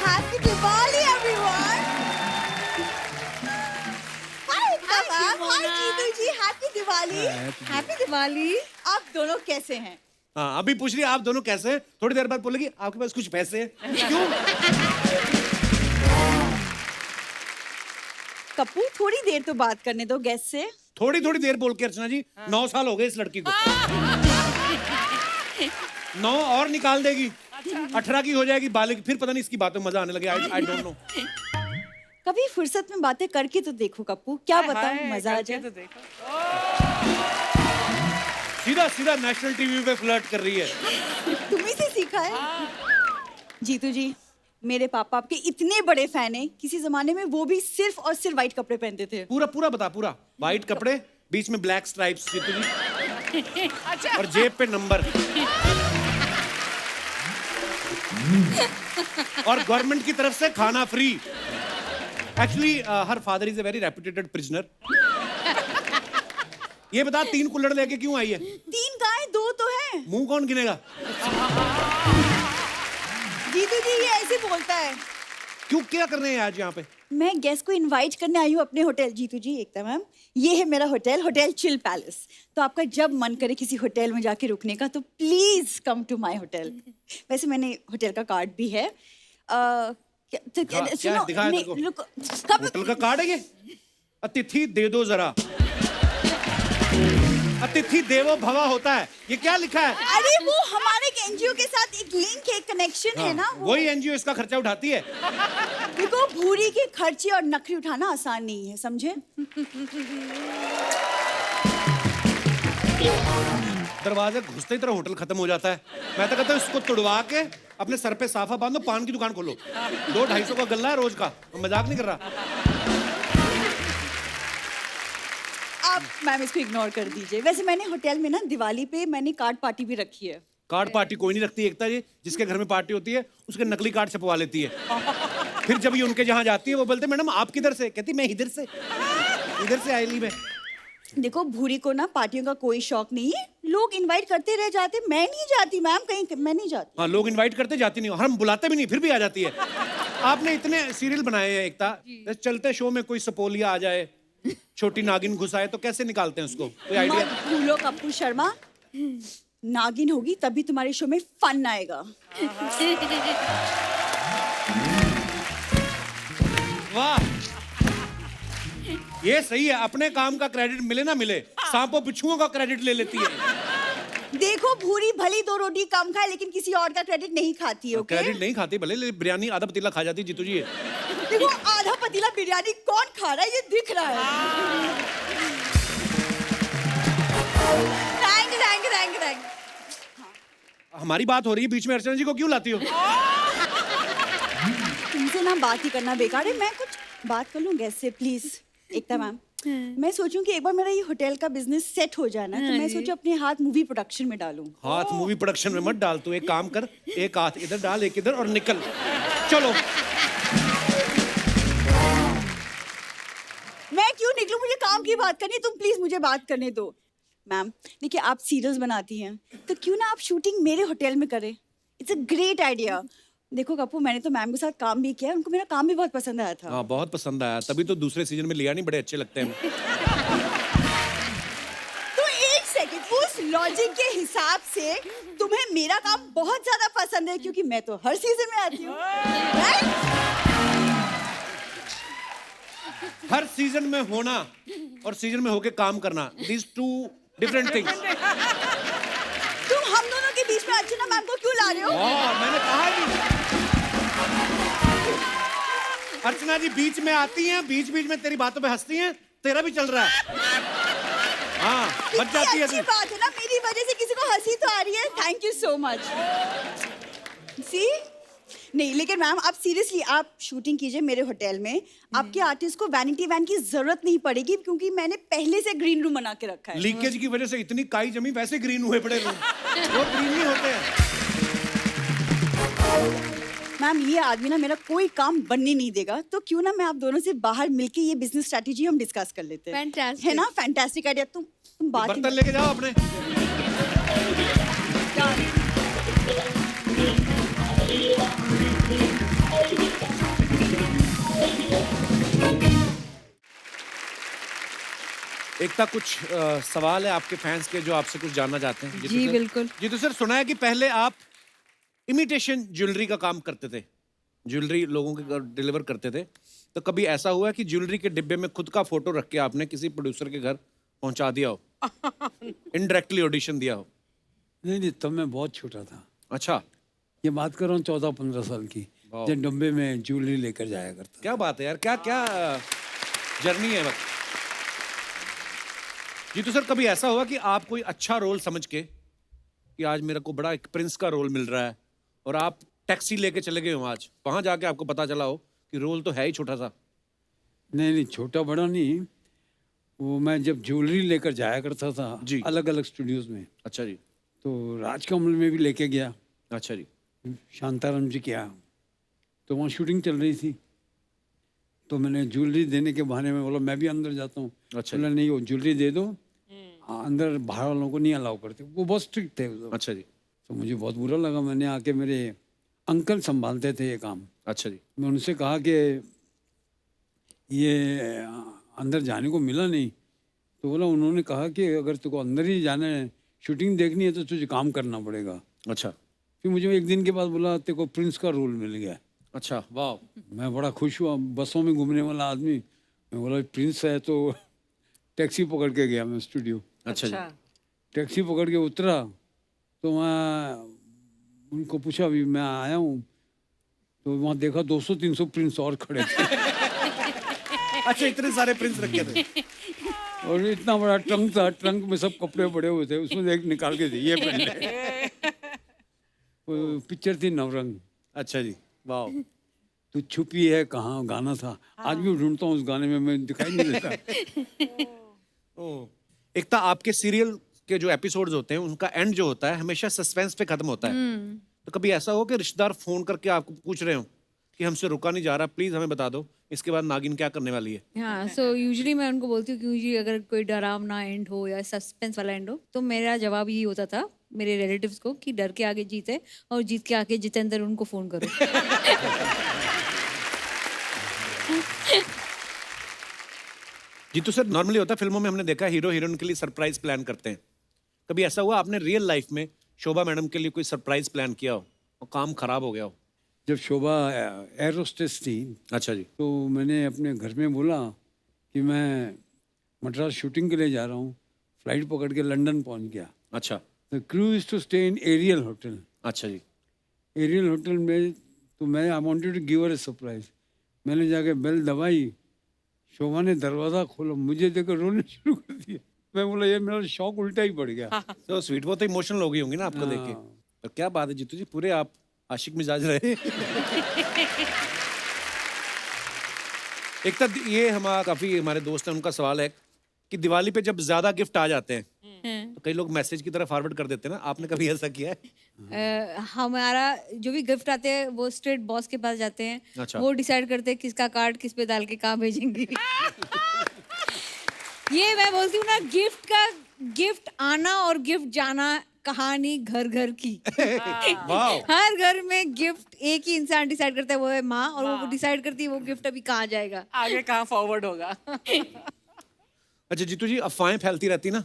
Happy Diwali everyone. Hi ma'am, hi Jeetu ji, happy Diwali. Happy Diwali. आप दोनों कैसे हैं? हाँ, अभी पूछ रही है आप दोनों कैसे हैं, थोड़ी देर बाद बोलेगी आपके पास कुछ पैसे हैं। क्यों? कपूर, थोड़ी देर तो बात करने दो गेस्ट से। थोड़ी थोड़ी देर बोल के अर्चना जी, 9 साल हो गए इस लड़की को। 9 और निकाल देगी, 18 की हो जाएगी बालिग, फिर पता नहीं इसकी बातों में मजा आने लगे। I don't know. कभी फुर्सत में बातें करके तो देखो कपूर, क्या बताऊं, मजा आ करके जाए। तो देखो। सीधा सीधा नेशनल टीवी पे फ्लर्ट कर रही है। तुम्ही से सीखा है। जीतू जी, मेरे पापा आपके इतने बड़े फैन हैं, किसी जमाने में वो भी सिर्फ और सिर्फ व्हाइट कपड़े पहनते थे। पूरा पूरा बता, पूरा व्हाइट कपड़े, बीच में ब्लैक स्ट्राइप्स, जीतू जी, और जेब पे नंबर, और गवर्नमेंट की तरफ से खाना free. Actually her father is a very reputed prisoner. ये बता 3 कुल्हड़ लेके क्यों आई है? 3 गाय 2 तो है। मुंह कौन गिनेगा? जीतू जी ये ऐसे बोलता है। क्यों, क्या कर रहे हैं आज यहाँ पे? मैं गेस्ट को इनवाइट करने आई हूँ अपने होटल। जीतू जी, एकता मैम, ये है मेरा होटल, होटल चिल पैलेस। तो आपका जब मन करे किसी होटल में जाके रुकने का तो please come to my hotel. वैसे मैंने होटल का कार्ड भी है। क्या दिखाया तेरे को? होटल का कार्ड है ये? अतिथि दे दो जरा। अतिथि देवो भवा होता है, ये क्या लिखा है? अरे वो हमारे एक एनजीओ के साथ एक लिंक है, कनेक्शन है ना। वही एनजीओ इसका खर्चा उठाती है। देखो, भूरी के खर्चे और नखरी उठाना आसान नहीं है, समझे? दरवाजे घुसते ही तरह होटल खत्म हो जाता है। मैं तो कहता हूँ इसको तुड़वा के अपने सर पे साफा बांधो, पान की दुकान खोलो। 200-250 का गल्ला है रोज का, मजाक नहीं कर रहा। आप मैम इसको इग्नोर कर दीजिए। वैसे मैंने होटल में ना दिवाली पे मैंने कार्ड पार्टी भी रखी है। कार्ड पार्टी कोई नहीं रखती एकता जी। जिसके घर में पार्टी होती है उसके नकली कार्ड छपवा लेती है। फिर जब ये उनके जहाँ जाती है वो बोलते मैडम आप किधर से? कहती मैं इधर से आई ली मैं। देखो, भूरी को ना पार्टियों का कोई शौक नहीं है, लोग इनवाइट करते रह जाते। मैं नहीं जाती मैम कहीं, मैं नहीं जाती। हाँ, लोग इनवाइट करते जाती नहीं, हम बुलाते भी नहीं फिर भी आ जाती है। आपने इतने सीरियल बनाए हैं एकता, चलते शो में कोई सपोलिया आ जाए, छोटी नागिन घुस आए तो कैसे निकालते हैं उसको? कोई आइडिया? मत भूलो कपूर शर्मा, नागिन होगी तभी तुम्हारे शो में फन आएगा। वाह, ये सही है। अपने काम का क्रेडिट मिले ना मिले, सांपों बिच्छुओं का क्रेडिट ले लेती है। देखो, भूरी भली 2 रोटी कम खाए लेकिन किसी और का क्रेडिट नहीं खाती है। ओके? क्रेडिट नहीं खाती भले, लेकिन बिरयानी आधा पतीला खा जाती जीतू जी। देखो, आधा पतीला बिरयानी कौन खा रहा है ये दिख रहा है। रैंक। हमारी बात हो रही है बीच में, अर्चना जी को क्यों लाती हो? तुमसे ना बात ही करना बेकार है। मैं कुछ बात कर लूं गेस्ट से प्लीज। एकता मैम, मैं सोचूं कि एक बार मेरा ये होटल का बिजनेस सेट हो जाना, तो मैं सोचूं अपने हाथ मूवी प्रोडक्शन में डालूं। हाथ मूवी प्रोडक्शन में मत डाल, तू एक काम कर, एक हाथ इधर डाल, एक इधर, और निकल। चलो। मैं क्यों निकलूं? मुझे काम की बात करनी है, तुम प्लीज मुझे बात करने दो। मैम देखिए, आप सीरियल्स बनाती हैं तो क्यों ना आप शूटिंग मेरे होटल में करें। It's a great idea. देखो कपूर, मैंने तो मैम के साथ काम भी किया है, उनको मेरा काम भी बहुत पसंद आया था। हाँ, बहुत पसंद आया, तभी तो दूसरे सीजन में लिया नहीं, बड़े अच्छे लगते हैं। तो एक सेकंड, उस लॉजिक के हिसाब से तुम्हें मेरा काम बहुत ज्यादा पसंद है क्योंकि मैं तो हर सीजन में आती हूँ right? हर सीजन में होना और सीजन में होके काम करना, these two different things. तुम हम दोनों के बीच में अर्चना मैम को क्यों ला रहे हो? मैंने कहा भी अर्चना जी बीच में आती हैं, बीच बीच में तेरी बातों पे हंसती हैं, तेरा भी चल रहा है। हाँ, बच जाती है अच्छी बात है ना, मेरी वजह से किसी को हंसी तो आ रही है। Thank you so much. सी नहीं, लेकिन मैम आप सीरियसली आप शूटिंग कीजिए मेरे होटल में। आपके आर्टिस्ट को वैनिटी वैन की जरूरत नहीं पड़ेगी क्योंकि मैंने पहले से ग्रीन रूम बना के रखा है। लीकेज की वजह से इतनी काई जमी, वैसे ग्रीन हुए पड़े रूम, वो ग्रीन नहीं होते हैं। मैम ये आदमी ना मेरा कोई काम बनने नहीं देगा, तो क्यों ना मैं आप दोनों से बाहर मिलके ये बिजनेस स्ट्रेटेजी हम डिस्कस कर लेते हैं। Fantastic. है ना, फैंटास्टिक आइडिया। तुम बात ही बर्तन लेके जाओ अपने। एकता, कुछ सवाल है आपके फैंस के जो आपसे कुछ जानना चाहते हैं। जी, बिल्कुल। जीतू सर, सुना है कि पहले आप इमिटेशन ज्वेलरी का काम करते थे, ज्वेलरी लोगों के घर डिलीवर करते थे, तो कभी ऐसा हुआ है कि ज्वेलरी के डिब्बे में खुद का फोटो रख के आपने किसी प्रोड्यूसर के घर पहुंचा दिया हो, इनडायरेक्टली ऑडिशन दिया हो? नहीं नहीं, तब मैं बहुत छोटा था। अच्छा, ये बात कर रहा हूँ 14-15 साल की, वाह। जब डब्बे में ज्वेलरी लेकर जाया करता। क्या बात है यार, क्या क्या जर्नी है बस। जीतू सर, कभी ऐसा हुआ कि आप कोई अच्छा रोल समझ के कि आज मेरे को बड़ा एक प्रिंस का रोल मिल रहा है और आप टैक्सी लेके चले गए हो, आज वहां जाके आपको पता चला हो कि रोल तो है ही छोटा सा? नहीं नहीं, छोटा बड़ा नहीं, वो मैं जब ज्वेलरी लेकर जाया करता था जी। अलग अलग स्टूडियोज में, अच्छा जी, तो राजकमल में भी लेके गया, अच्छा जी, शांताराम जी क्या, तो वहाँ शूटिंग चल रही थी, तो मैंने ज्वेलरी देने के बहाने में बोला मैं भी अंदर जाता हूँ। अच्छा बोला नहीं, वो ज्वेलरी दे दो, हाँ, अंदर बाहर वालों को नहीं अलाउ करते, वो बहुत स्ट्रिक्ट थे उस वक्त। अच्छा जी, तो मुझे बहुत बुरा लगा। मैंने आके, मेरे अंकल संभालते थे ये काम, अच्छा जी, मैं उनसे कहा कि ये अंदर जाने को मिला नहीं, तो बोला, उन्होंने कहा कि अगर तुझको अंदर ही जाना है, शूटिंग देखनी है, तो तुझे काम करना पड़ेगा। अच्छा, फिर मुझे एक दिन के बाद बोला तेरे को प्रिंस का रोल मिल गया। अच्छा, वाह, मैं बड़ा खुश हुआ, बसों में घूमने वाला आदमी, मैं बोला प्रिंस है, तो टैक्सी पकड़ के गया मैं स्टूडियो। अच्छा जी, टैक्सी पकड़ के उतरा तो मैं उनको पूछा अभी मैं आया हूँ, तो वहाँ देखा 200-300 प्रिंस और खड़े थे। अच्छा, इतने सारे प्रिंस रखे थे? और इतना बड़ा ट्रंक था, ट्रंक में सब कपड़े पड़े हुए थे, उसमें एक निकाल के दिए पहन ले। वो पिक्चर थी नवरंग। अच्छा जी, वाह, तू छुपी है कहाँ गाना था, आज भी ढूंढता हूँ उस गाने में, मैं दिखाई नहीं देता। एकता, आपके सीरियल के जो एपिसोड्स होते हैं उनका एंड जो होता है हमेशा सस्पेंस पे खत्म होता है, तो कभी ऐसा हो कि रिश्तेदार फोन करके आपको पूछ रहे हो कि हमसे रुका नहीं जा रहा, प्लीज हमें बता दो इसके बाद नागिन क्या करने वाली है? हाँ, सो यूजुअली मैं उनको बोलती हूँ कि यूजुअली अगर कोई डरावना एंड हो या सस्पेंस वाला एंड हो, तो मेरा जवाब यही होता था मेरे रिलेटिव्स को कि डर के आगे जीत है और जीत के आगे जितेंद्र, उनको फोन करो। जीतू सर, नॉर्मली होता है फिल्मों में, हमने देखा हीरो हीरोइन के लिए सरप्राइज प्लान करते हैं, कभी ऐसा हुआ आपने रियल लाइफ में शोभा मैडम के लिए कोई सरप्राइज प्लान किया हो और काम खराब हो गया हो? जब शोभा एयर होस्टेस थी, अच्छा जी, तो मैंने अपने घर में बोला कि मैं मद्रास शूटिंग के लिए जा रहा हूँ, फ्लाइट पकड़ के लंदन पहुँच गया। अच्छा, the crew is to stay in Ariel hotel. अच्छा जी, एरियल होटल में, तो मैं I wanted to give her a surprise. मैंने जाके बेल दबाई, शोभा ने दरवाज़ा खोला, मुझे देखकर रोने शुरू कर दिया। मैं बोला ये मेरा शौक उल्टा ही पड़ गया। तो स्वीट, वो तो इमोशनल हो गई होंगी ना आपको देख के। तो क्या बात है जीतू जी, पूरे आप आशिक मिजाज रहे। एक तक ये हमारा काफी हमारे दोस्त हैं, उनका सवाल है कि दिवाली पे जब ज्यादा गिफ्ट आ जाते हैं तो कई लोग मैसेज की तरह फॉरवर्ड कर देते हैं ना, आपने कभी ऐसा किया है? हमारा जो भी गिफ्ट आते हैं वो स्ट्रेट बॉस के पास जाते हैं। अच्छा। वो डिसाइड करते हैं किसका कार्ड किस पे डाल के कहाँ भेजेंगे। ये मैं बोलती हूँ ना, गिफ्ट आना और गिफ्ट जाना कहानी घर घर की। वाह, हर घर में गिफ्ट एक ही इंसान डिसाइड करता है, वो है माँ, और वो डिसाइड करती है वो गिफ्ट अभी कहाँ जाएगा, आगे कहाँ फॉरवर्ड होगा। अच्छा जीतू जी, अफवाहें फैलती रहती ना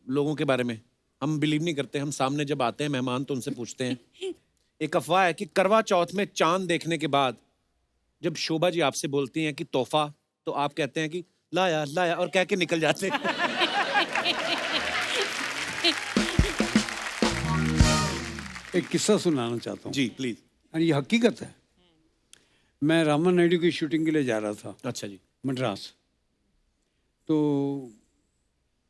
लोगों के बारे में हम बिलीव नहीं करते, हम सामने जब आते हैं मेहमान तो उनसे पूछते हैं। एक अफवाह है कि करवा चौथ में चांद देखने के बाद जब शोभा जी आपसे बोलती हैं कि तोहफा, तो आप कहते हैं कि लाया लाया और कह के निकल जाते हैं। एक किस्सा सुनाना चाहता हूँ जी प्लीज। और ये हकीकत है। मैं रामन नायडू की शूटिंग के लिए जा रहा था अच्छा जी। मद्रास। तो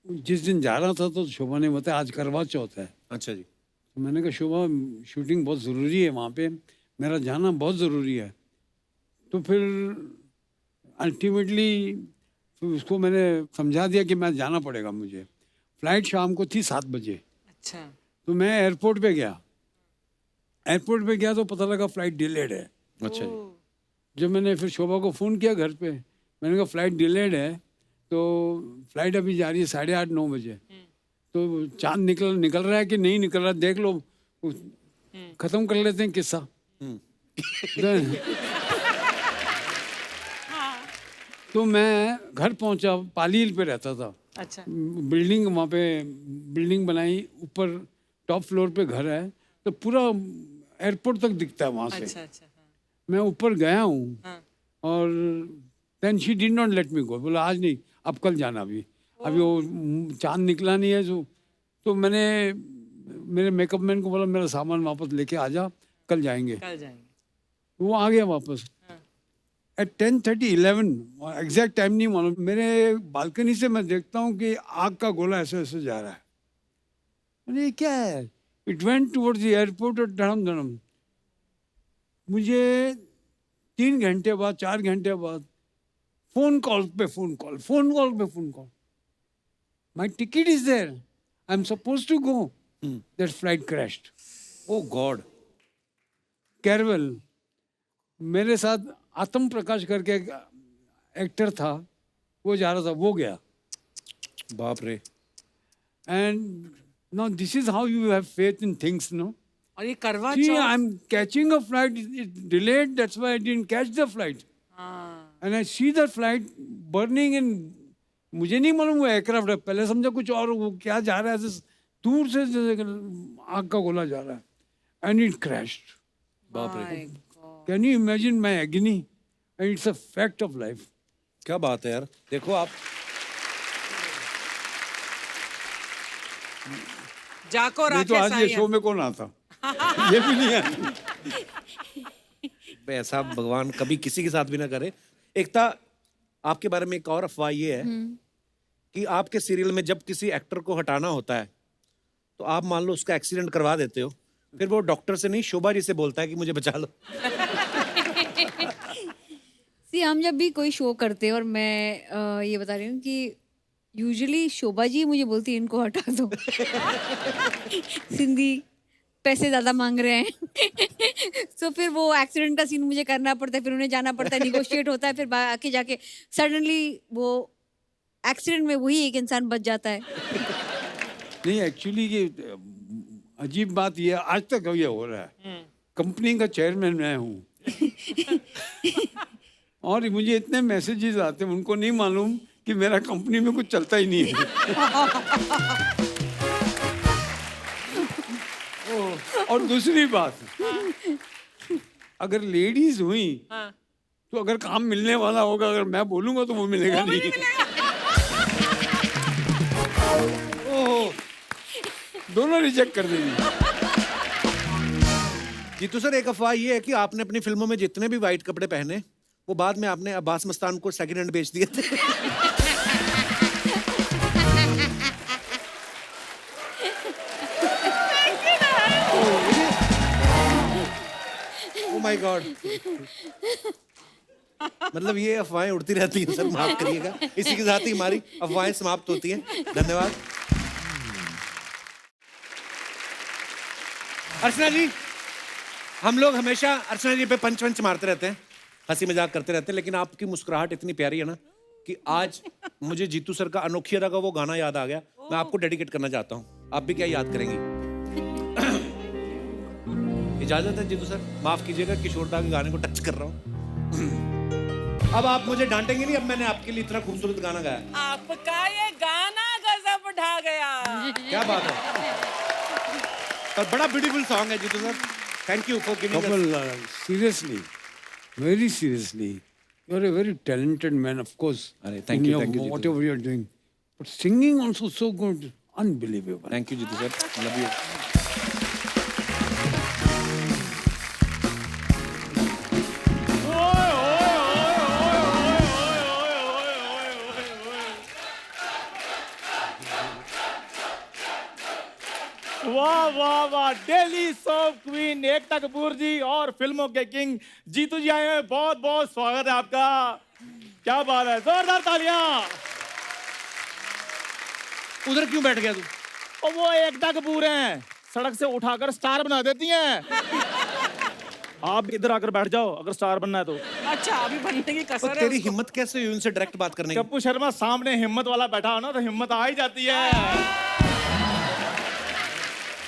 जिस दिन जा रहा था तो शोभा ने बताया आज करवा चौथ है। अच्छा जी। तो मैंने कहा शोभा शूटिंग बहुत ज़रूरी है वहाँ पे, मेरा जाना बहुत ज़रूरी है। तो फिर अल्टीमेटली उसको मैंने समझा दिया कि मैं जाना पड़ेगा मुझे। फ़्लाइट शाम को थी 7 बजे। अच्छा। तो मैं एयरपोर्ट पे गया। एयरपोर्ट पे गया तो पता लगा फ़्लाइट डिलेड है। अच्छा जी। जब मैंने फिर शोभा को फ़ोन किया घर पे, मैंने कहा फ़्लाइट डिलेड है, तो फ़्लाइट अभी जा रही है 8:30-9 बजे। तो चांद निकल रहा है कि नहीं निकल रहा देख लो, ख़त्म कर लेते हैं किस्सा। तो मैं घर पहुंचा, पालील पे रहता था। अच्छा। बिल्डिंग वहाँ पे बिल्डिंग बनाई, ऊपर टॉप फ्लोर पे घर है, तो पूरा एयरपोर्ट तक दिखता है वहाँ से। अच्छा अच्छा। हाँ। मैं ऊपर गया हूँ हाँ। और then she did not let me go. बोला आज नहीं, अब कल जाना। अभी वो चांद निकला नहीं है। तो मैंने मेरे मेकअप मैन को बोला मेरा सामान वापस लेके आ जा, कल जाएंगे। कल जाएंगे। वो आ गया वापस। एट 10:30-11 एग्जैक्ट टाइम नहीं मालूम, मेरे बालकनी से मैं देखता हूँ कि आग का गोला ऐसे ऐसे जा रहा है। मैंने ये क्या है? It went towards the airport और धड़म धड़म। मुझे 3 घंटे बाद 4 घंटे बाद फोन कॉल पे phone call. My ticket is there, I am suppose to go, that flight crashed. Oh God. कैरवेल, मेरे साथ आत्म प्रकाश करके एक एक्टर था, वो जा रहा था, वो गया। बाप रे। And now this is how you have faith in things, no. और ये करवा See, Chauth. I'm catching a flight. It's delayed. That's why I didn't catch the flight. हाँ। And I see the flight burning in. मुझे नहीं मालूम वो एयरक्राफ्ट है, पहले समझा कुछ और, वो क्या जा रहा है ऐसे दूर से जैसे आग का गोला जा रहा है। And it crashed. बाप रे। My God. Can you imagine my एग्नी? And it's a fact of life. क्या बात है यार। देखो आप, जाको नहीं तो राकेश आज ये आर्यन। शो में कौन आता? ये भी नहीं है। ऐसा भगवान कभी किसी के साथ भी ना करे। एकता, आपके बारे में एक और अफवाह ये है कि आपके सीरियल में जब किसी एक्टर को हटाना होता है तो आप मान लो उसका एक्सीडेंट करवा देते हो, फिर वो डॉक्टर से नहीं शोभा जी से बोलता है कि मुझे बचा लो। सी हम जब भी कोई शो करते हैं, और मैं ये बता रही हूँ कि यूजुअली शोभा जी मुझे बोलती है इनको हटा दो। सिंधी पैसे ज़्यादा मांग रहे हैं। तो फिर वो एक्सीडेंट का सीन मुझे करना पड़ता है, फिर उन्हें जाना पड़ता है, निगोशिएट होता है, फिर आके जाके सडनली वो एक्सीडेंट में वही एक इंसान बच जाता है। नहीं, एक्चुअली ये अजीब बात ये आज तक ये हो रहा है। कंपनी का चेयरमैन मैं हूँ और मुझे इतने मैसेजेस आते हैं, उनको नहीं मालूम कि मेरा कंपनी में कुछ चलता ही नहीं है। और दूसरी बात, अगर लेडीज हुई तो अगर काम मिलने वाला होगा, अगर मैं बोलूंगा तो वो मिलेगा नहीं। दोनों रिजेक्ट कर देंगे। जीतू सर, एक अफवाह ये है कि आपने अपनी फिल्मों में जितने भी वाइट कपड़े पहने वो बाद में आपने अब्बास मस्तान को सेकंड हैंड बेच दिए थे। Oh my God. मतलब ये अफवाहें उड़ती रहती हैं सर, माफ करिएगा। इसी के साथ ही हमारी अफवाहें समाप्त होती हैं। धन्यवाद। अर्चना जी, हम लोग हमेशा अर्चना जी पे पंच पंच मारते रहते हैं, हंसी मजाक करते रहते हैं, लेकिन आपकी मुस्कुराहट इतनी प्यारी है ना कि आज मुझे जीतू सर का अनोखी अदा का वो गाना याद आ गया। मैं आपको डेडिकेट करना चाहता हूँ। आप भी क्या याद करेंगी? इजाजत है जीतू सर? माफ कीजिएगा किशोर दा के गाने को टच कर रहा हूँ। अब आप मुझे डांटेंगे नहीं, अब मैंने आपके लिए इतना खूबसूरत गाना गाया। आपका ये गाना गजब गजब ढा गया। क्या बात है। और बड़ा ब्यूटीफुल सॉन्ग है Jeetu sir. Thank you for giving Kapil, seriously, very seriously, you're a very talented man, of course. Arey, thank you, Jitu. Whatever you're doing, but singing also so good, unbelievable. Thank you Jeetu sir, love you. वाह वाह वाह, daily soap queen Ekta Kapoor ji और फिल्मों के किंग जीतू जी आए हैं। बहुत बहुत स्वागत है आपका। क्या बात है, जोरदार तालियां। उधर क्यों बैठ गया तू? और वो एकता कपूर हैं, सड़क से उठाकर स्टार बना देती हैं। आप इधर आकर बैठ जाओ अगर स्टार बनना है तो। अच्छा, अभी बनने की तो कसर है तेरी उसको। हिम्मत कैसे हुई उनसे डायरेक्ट बात करने की? कप्पू शर्मा सामने हिम्मत वाला बैठा हो ना तो हिम्मत आ ही जाती है।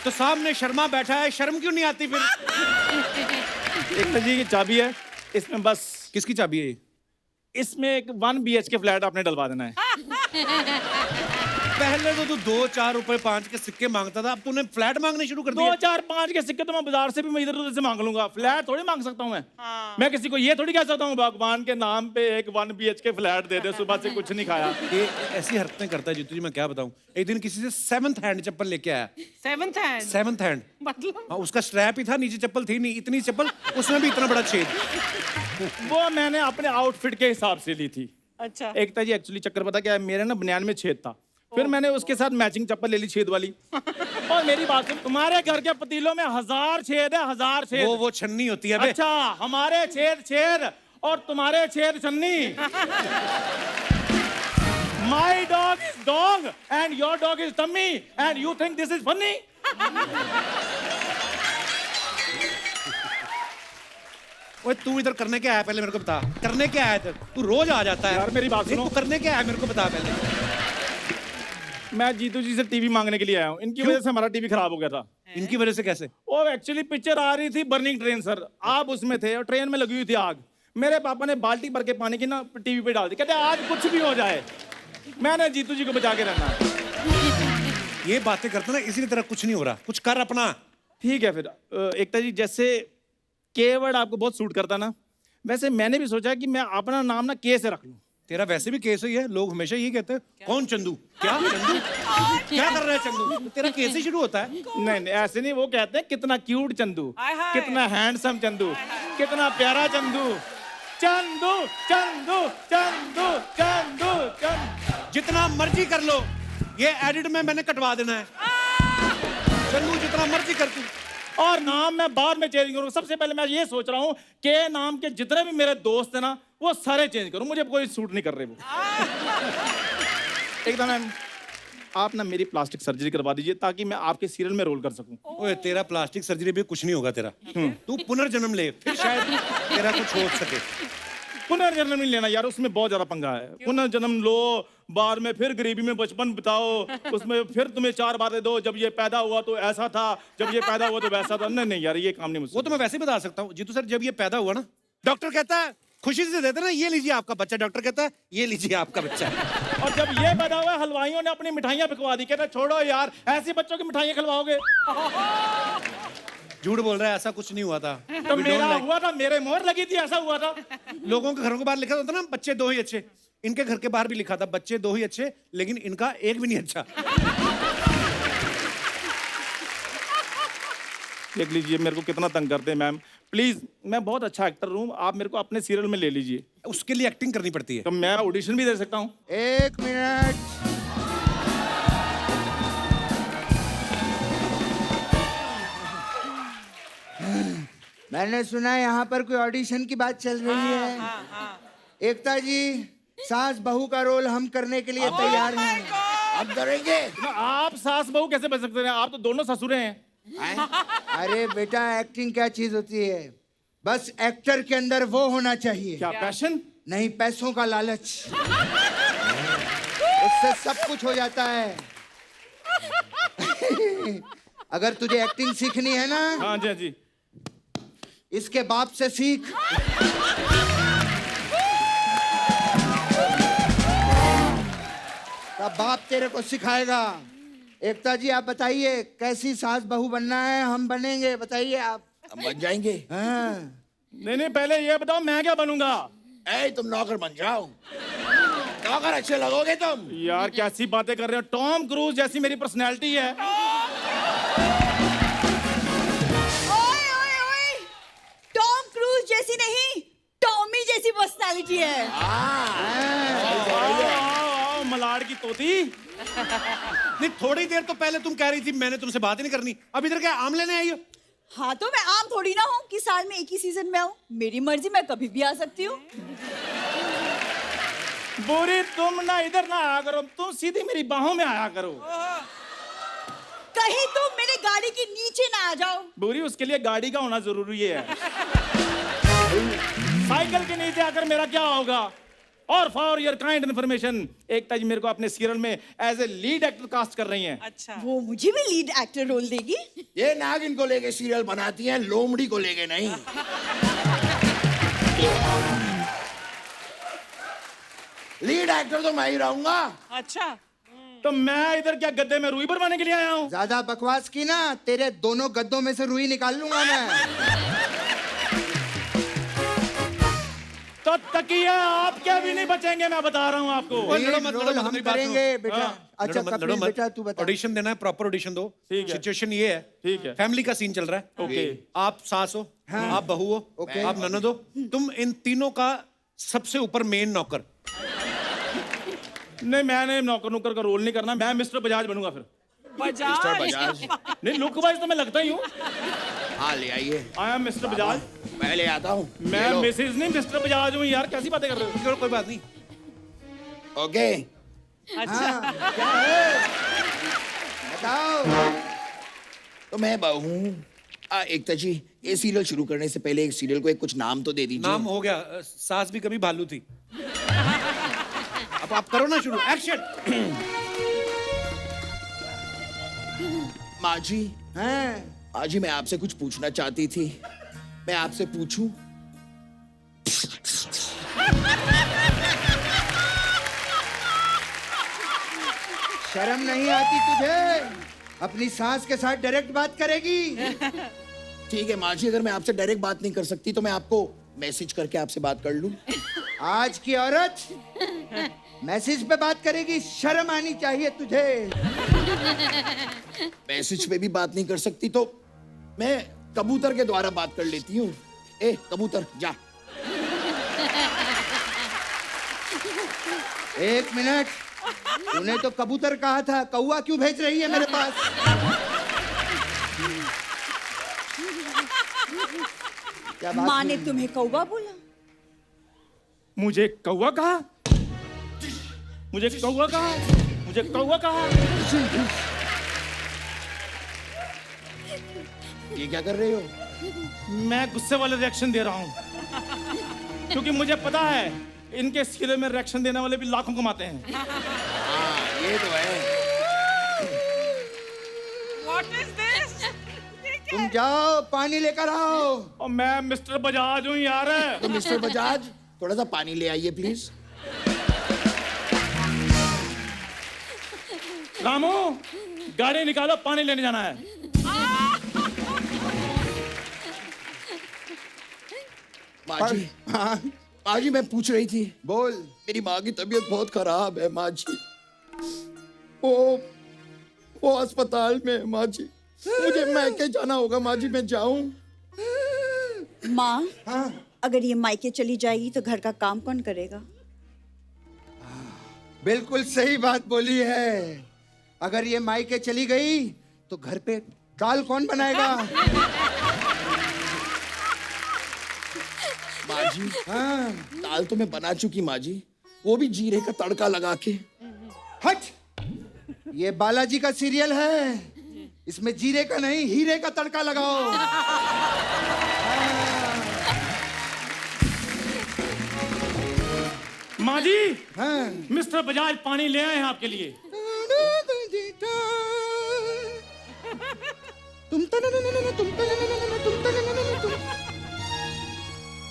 तो सामने शर्मा बैठा है, शर्म क्यों नहीं आती फिर? एकता जी की चाबी है, इसमें बस किसकी चाबी है ये? इसमें एक 1 BHK फ्लैट आपने डलवा देना है। पहले तो तू 2, 4 रुपए 5 के सिक्के मांगता था, अब तूने फ्लैट मांगने शुरू कर दिया। 2, 4, 5 के सिक्के तो मैं बाजार से भी मैं इधर उधर से मांग लूंगा, फ्लैट थोड़ी मांग सकता हूँ मैं। मैं किसी को ये थोड़ी कह सकता हूँ भगवान के नाम पे एक 1 BHK फ्लैट दे दे, सुबह से कुछ नहीं खाया। ये ऐसी हरकतें करता है जीतू जी, मैं क्या बताऊं। एक दिन किसी से 7th हैंड चप्पल लेके आया। 7th हैंड 7th हैंड, मतलब हाँ, उसका स्ट्रैप ही था, नीचे चप्पल थी नहीं, इतनी चप्पल, उसमें भी इतना बड़ा छेद। वो मैंने अपने आउटफिट के हिसाब से ली थी। अच्छा। एकता जी एक्चुअली चक्कर पता क्या है, मेरे ना बनियान में छेद था, फिर मैंने उसके साथ मैचिंग चप्पल ले ली छेद वाली। और मेरी बात सुन, तुम्हारे घर के पतीलों में 1000 छेद है, 1000 छेद। वो छन्नी होती है बे। अच्छा, हमारे छेद छेद और तुम्हारे छेद छन्नी। My dog is dog and your dog is tummy and you think this is funny? ओए तू इधर करने क्या आया पहले मेरे को बता। करने क्या आया तू? रोज आ जाता है यार मेरी बात नहीं, सुनो। तू करने क्या आया मेरे को बता पहले। मैं जीतू जी से टीवी मांगने के लिए आया हूँ, इनकी वजह से हमारा टीवी खराब हो गया था। इनकी वजह से कैसे? वो एक्चुअली पिक्चर आ रही थी बर्निंग ट्रेन सर, आप उसमें थे और ट्रेन में लगी हुई थी आग। मेरे पापा ने बाल्टी भर के पानी की ना टीवी पे डाल दी, कहते आज कुछ भी हो जाए मैंने जीतू जी को बचा के रहना है। ये बातें करते ना इसी तरह कुछ नहीं हो रहा, कुछ कर अपना। ठीक है फिर एकता जी, जैसे के वर्ड आपको बहुत सूट करता ना, वैसे मैंने भी सोचा कि मैं अपना नाम ना के से रख लूं। तेरा वैसे भी केस ही है, लोग हमेशा यही कहते हैं कौन चंदू? क्या चंदू? क्या कर रहा है चंदू? तेरा केस ही शुरू होता है। नहीं नहीं ऐसे नहीं, वो कहते हैं कितना क्यूट चंदू, हाय हाय। कितना हैंडसम चंदू, कितना प्यारा चंदू, चंदू चंदू चंदू चंदू चंदू। जितना मर्जी कर लो, ये एडिट में मैंने कटवा देना है। चंदू जितना मर्जी कर तू। और नाम मैं बाद में चेंज करूँ। सबसे पहले मैं ये सोच रहा हूँ के नाम के जितने भी मेरे दोस्त हैं ना वो सारे चेंज करूँ, मुझे कोई सूट नहीं कर रहे वो। एकदम मैम आप ना मेरी प्लास्टिक सर्जरी करवा दीजिए ताकि मैं आपके सीरियल में रोल कर सकूं। ओए तेरा प्लास्टिक सर्जरी भी कुछ नहीं होगा तेरा। तू पुनर्जन्म ले, फिर शायद तेरा कुछ हो सके। पुनर्जन्म नहीं लेना यार, उसमें बहुत ज्यादा पंगा है। पुनर्जन्म लो, बाद में फिर गरीबी में बचपन बिताओ, उसमें फिर तुम्हें 4 बातें दो, जब ये पैदा हुआ तो ऐसा था, जब ये पैदा हुआ तो वैसा था। नहीं नहीं यार ये काम नहीं मुझसे। वो तो मैं वैसे बता सकता हूँ जीतू सर। जब ये पैदा हुआ ना, डॉक्टर कहता है खुशी से देते ना, ये लीजिए आपका बच्चा। डॉक्टर कहता है ये लीजिए आपका बच्चा। और जब ये पैदा हुआ हलवाइयों ने अपनी मिठाइयाँ बिकवा दी, कहते छोड़ो यार ऐसे बच्चों की मिठाइयाँ खिलवाओगे। झूठ बोल रहा है, ऐसा कुछ नहीं हुआ था। तो We don't मेरा like- हुआ था, मेरे मोहर लगी थी, ऐसा हुआ था। लोगों के घरों के बाहर लिखा होता ना बच्चे 2 ही अच्छे। इनके घर के बाहर भी लिखा था बच्चे 2 ही अच्छे, लेकिन इनका एक भी नहीं अच्छा। देख लीजिए मेरे को कितना तंग करते हैं मैम। प्लीज, मैं बहुत अच्छा एक्टर हूँ, आप मेरे को अपने सीरियल में ले लीजिए। उसके लिए एक्टिंग करनी पड़ती है। तो मैं ऑडिशन भी दे सकता हूँ। 1 मिनट। मैंने सुना यहाँ पर कोई ऑडिशन की बात चल रही है। एकता जी, सास बहू का रोल हम करने के लिए तैयार हैं। अब करेंगे। आप सास बहू कैसे बन सकते हैं? आप तो दोनों ससुरे हैं। अरे बेटा, एक्टिंग क्या चीज होती है? बस एक्टर के अंदर वो होना चाहिए। क्या पैशन? नहीं, पैसों का लालच। उससे सब कुछ हो जाता है। अगर तुझे एक्टिंग सीखनी है ना, हाँ जी हाँ जी। इसके बाप से सीख। का बाप तेरे को सिखाएगा। एकता जी आप बताइए कैसी सास बहू बनना है, हम बनेंगे, बताइए आप। हम बन जाएंगे। हाँ। नहीं पहले ये बताओ मैं क्या बनूंगा। ए तुम नौकर बन जाओ, नौकर अच्छे लगोगे तुम। यार कैसी बातें कर रहे हो, टॉम क्रूज जैसी मेरी पर्सनैलिटी है। ओए ओए ओए, टॉम क्रूज जैसी नहीं, टॉमी जैसी पर्सनालिटी है। आओ, मलाड की तोती। नहीं, थोड़ी देर तो पहले तुम कह रही थी मैंने तुमसे बात ही नहीं करनी, अब इधर क्या आम लेने आई हो? हाँ तो मैं आम थोड़ी ना हूँ कि साल में एक ही सीजन में आऊँ, मेरी मर्जी, मैं कभी भी आ सकती हूँ। बोरी तुम ना इधर ना आया करो, तुम सीधी मेरी बाहों में आया करो। कहीं तुम मेरे गाड़ी के नीचे ना आ जाओ। बोरी उसके लिए गाड़ी का होना जरूरी है। साइकिल के नीचे आकर मेरा क्या होगा। और for your kind information, Ekta ji मेरे को अपने सीरियल में as a lead actor cast कर रही हैं। अच्छा, वो मुझे भी लीड एक्टर रोल देगी। ये नागिन को लेके सीरियल बनाती हैं, लोमड़ी को लेके नहीं। लीड एक्टर तो मैं ही रहूंगा। अच्छा। तो मैं इधर क्या गद्दे में रुई भरवाने के लिए आया हूँ? ज्यादा बकवास की ना, तेरे दोनों गद्दों में से रुई निकाल लूंगा मैं। तो तकिया आपके भी नहीं बचेंगे, मैं बता रहा हूँ आपको। लड़ो मत, रोल लड़ो मत, हम मेरी बात करेंगे सुनो। बेटा। हाँ, अच्छा कपिल बेटा तू बता। ऑडिशन देना है, प्रॉपर ऑडिशन दो। ठीक है। सिचुएशन ये है, ठीक है। फैमिली का सीन चल रहा है। ओके। आप सास हो, आप बहू हो, ओके। आप ननद हो, तुम इन तीनों का सबसे ऊपर मेन नौकर। नहीं मैंने नौकर नुकर का रोल नहीं करना, मैं मिस्टर बजाज बनूंगा फिर। मिस्टर बजाज। नहीं लुक वाइज तो मैं लगता ही हूँ। हाँ ले आइए, आई एम मिस्टर बजाज। मैं ले आता हूँ। मैं मिसेज नहीं मिस्टर बजाज हूँ यार, कैसी बातें कर रहे हो। चलो कोई बात नहीं। ओके अच्छा, क्या है बताओ। तो मैं बहू हूँ। एकता जी ये सीरियल शुरू करने से पहले एक सीरियल को एक कुछ नाम तो दे दीजिए। नाम हो गया, सास भी कभी भालू थी। अब आप करो ना शुरू, एक्शन। माँ जी, हैं? माँ जी मैं आपसे कुछ पूछना चाहती थी, मैं आपसे पूछूं? शर्म नहीं आती तुझे? अपनी सास के साथ डायरेक्ट बात करेगी? ठीक है माँ जी, अगर मैं आपसे डायरेक्ट बात नहीं कर सकती तो मैं आपको मैसेज करके आपसे बात कर लूं। आज की औरत मैसेज पे बात करेगी, शर्म आनी चाहिए तुझे। मैसेज पे भी बात नहीं कर सकती तो मैं कबूतर के द्वारा बात कर लेती हूँ। ए कबूतर जा। एक मिनट, तूने तो कबूतर कहा था, कौवा क्यों भेज रही है मेरे पास? क्या बात माँ हुई? ने तुम्हें कौवा बोला? मुझे कौवा कहा? मुझे कौवा कहा? मुझे कौवा कहा? ये क्या कर रहे हो? मैं गुस्से वाले रिएक्शन दे रहा हूँ क्योंकि मुझे पता है इनके सीरियल में रिएक्शन देने वाले भी लाखों कमाते हैं। हाँ ये तो है। What is this? तुम जाओ पानी लेकर आओ। और मैं मिस्टर बजाज हूँ यार। तो मिस्टर बजाज थोड़ा सा पानी ले आइए प्लीज। रामू गाड़ी निकालो, पानी लेने जाना है। माँ जी, हाँ माँ जी मैं पूछ रही थी, बोल। मेरी माँ की तबीयत बहुत खराब है माँ जी। वो अस्पताल में है माँ जी। मुझे मैके जाना होगा माँ जी, मैं जाऊं? माँ, हाँ अगर ये मायके चली जाएगी तो घर का काम कौन करेगा? बिल्कुल सही बात बोली है। अगर ये मायके चली गई तो घर पे दाल कौन बनाएगा? माँ जी हाँ दाल तो मैं बना चुकी माँ जी, वो भी जीरे का तड़का लगा के। हट, ये बालाजी का सीरियल है, इसमें जीरे का नहीं हीरे का तड़का लगाओ। माँ जी, हाँ मिस्टर बजाज पानी ले आए हैं आपके लिए।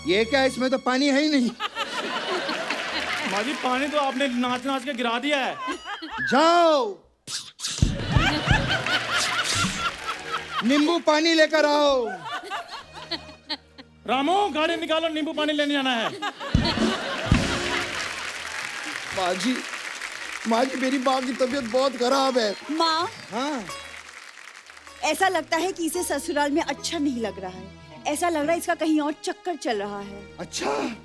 ये क्या, इसमें तो पानी है ही नहीं। माँ जी पानी तो आपने नाच नाच के गिरा दिया है। जाओ नींबू पानी लेकर आओ। रामू गाड़ी निकालो, नींबू पानी लेने जाना है। माँ जी मेरी माँ की तबीयत बहुत खराब है। माँ, हाँ ऐसा लगता है कि इसे ससुराल में अच्छा नहीं लग रहा है। ऐसा लग रहा है इसका कहीं और चक्कर चल रहा है। अच्छा,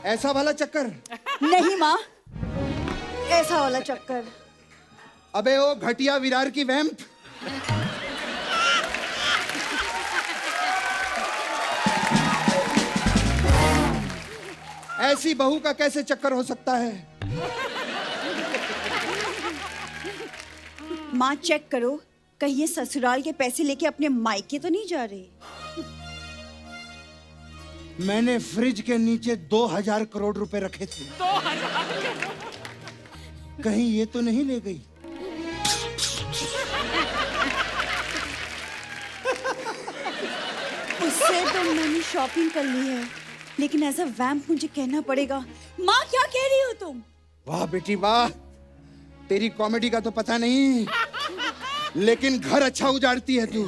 ऐसा वाला चक्कर? नहीं माँ, ऐसा वाला चक्कर। अबे ओ घटिया विरार की वैम्प। ऐसी बहू का कैसे चक्कर हो सकता है? माँ चेक करो, कहीं ये ससुराल के पैसे लेके अपने मायके तो नहीं जा रही। मैंने फ्रिज के नीचे 2000 करोड़ रुपए रखे थे। 2000 कहीं ये तो नहीं ले गई? उससे तो मैंने शॉपिंग कर ली है, लेकिन एज अ वैम्प मुझे कहना पड़ेगा। माँ क्या कह रही हो तुम? वाह बेटी वाह, तेरी कॉमेडी का तो पता नहीं, लेकिन घर अच्छा उजाड़ती है तू।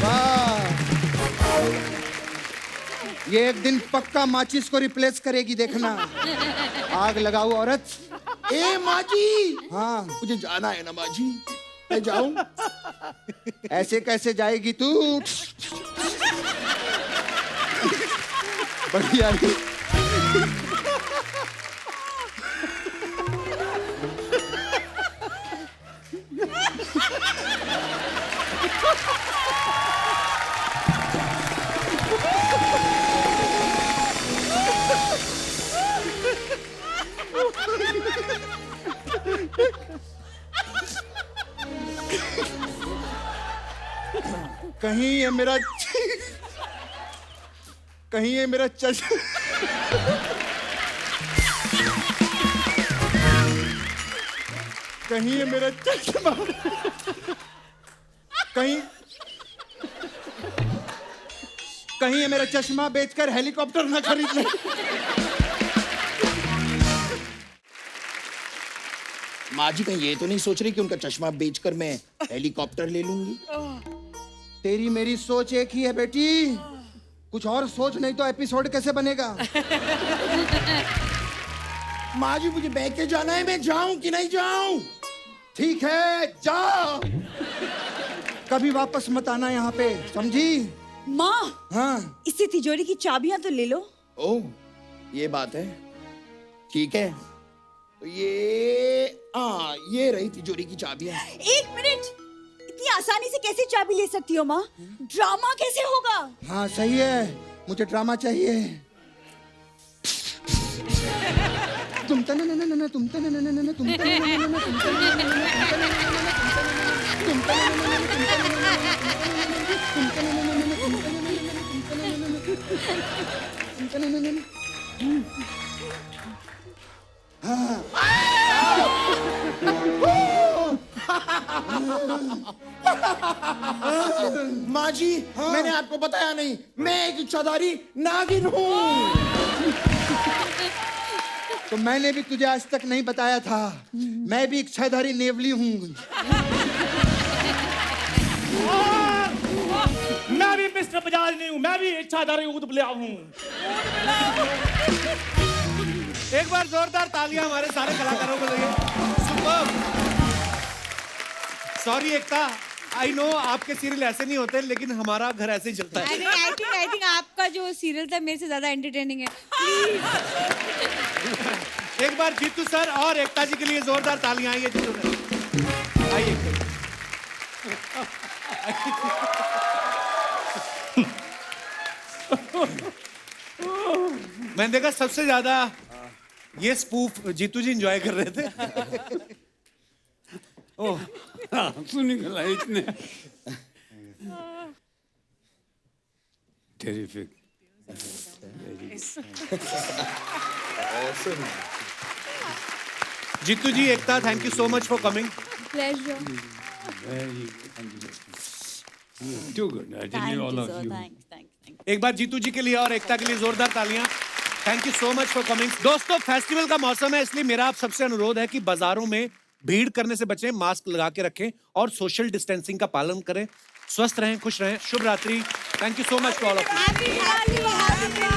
वाह, ये एक दिन पक्का माचिस को रिप्लेस करेगी, देखना। आग लगाओ औरत। ए माँ जी, हाँ मुझे जाना है ना माँ जी, मैं जाऊं? ऐसे कैसे जाएगी तू? बढ़िया है। कहीं ये मेरा कहीं ये मेरा कहीं ये मेरा चश्मा कहीं ये मेरा चश्मा बेचकर हेलीकॉप्टर ना खरीद ले। माँ जी कहीं ये तो नहीं सोच रही कि उनका चश्मा बेचकर मैं हेलीकॉप्टर ले लूंगी? तेरी मेरी सोच एक ही है बेटी, कुछ और सोच, नहीं तो एपिसोड कैसे बनेगा? माँ जी मुझे बह के जाना है, मैं जाऊं कि नहीं जाऊं? ठीक है जाओ, कभी वापस मत आना यहाँ पे, समझी? माँ, हाँ इससे तिजोरी की चाबियां तो ले लो। ओह ये बात है, ठीक है। तो ये रही तिजोरी की चाबियां। एक मिनट, इतनी आसानी से कैसे चाबी ले सकती हो माँ? ड्रामा कैसे होगा? हाँ सही है, मुझे ड्रामा चाहिए। तुम तना ना ना ना तुम तना ना ना ना तुम तना ना ना ना तुम तना ना ना तुम तना ना ना तुम तना ना ना। माँ जी मैंने आपको बताया नहीं, मैं एक इच्छाधारी नागिन हूँ। तो मैंने भी तुझे आज तक नहीं बताया था, मैं भी इच्छाधारी नेवली हूँ। मैं भी मिस्टर बजाज नहीं हूँ, मैं भी इच्छाधारी ऊद बुलाया हूँ। एक बार जोरदार तालियां हमारे सारे कलाकारों को लगे। Superb. Sorry Ekta, I know आपके सीरियल ऐसे नहीं होते, लेकिन हमारा घर ऐसे ही चलता है। आई थिंक आपका जो सीरियल था मेरे से ज्यादा एंटरटेनिंग है। प्लीज एक बार जीतू सर और एकता जी के लिए जोरदार तालियां। आइए जीतू सर, आइए। मैंने देखा सबसे ज्यादा ये स्पूफ जीतू जी एंजॉय कर रहे थे। ओह आंसू निकल आए इतने। Terrific. Jeetu ji, Ekta, thank you so much for coming. Pleasure. Very too good. I didn't Thank all you, of sir. you. Thanks. एक बार जीतू जी के लिए और एकता के लिए जोरदार तालियां। Thank you so much for coming. दोस्तों, फेस्टिवल का मौसम है, इसलिए मेरा आप सबसे अनुरोध है कि बाजारों में भीड़ करने से बचें, मास्क लगा के रखें और सोशल डिस्टेंसिंग का पालन करें। स्वस्थ रहें, खुश रहें। शुभ रात्रि। Thank you so much for all of you.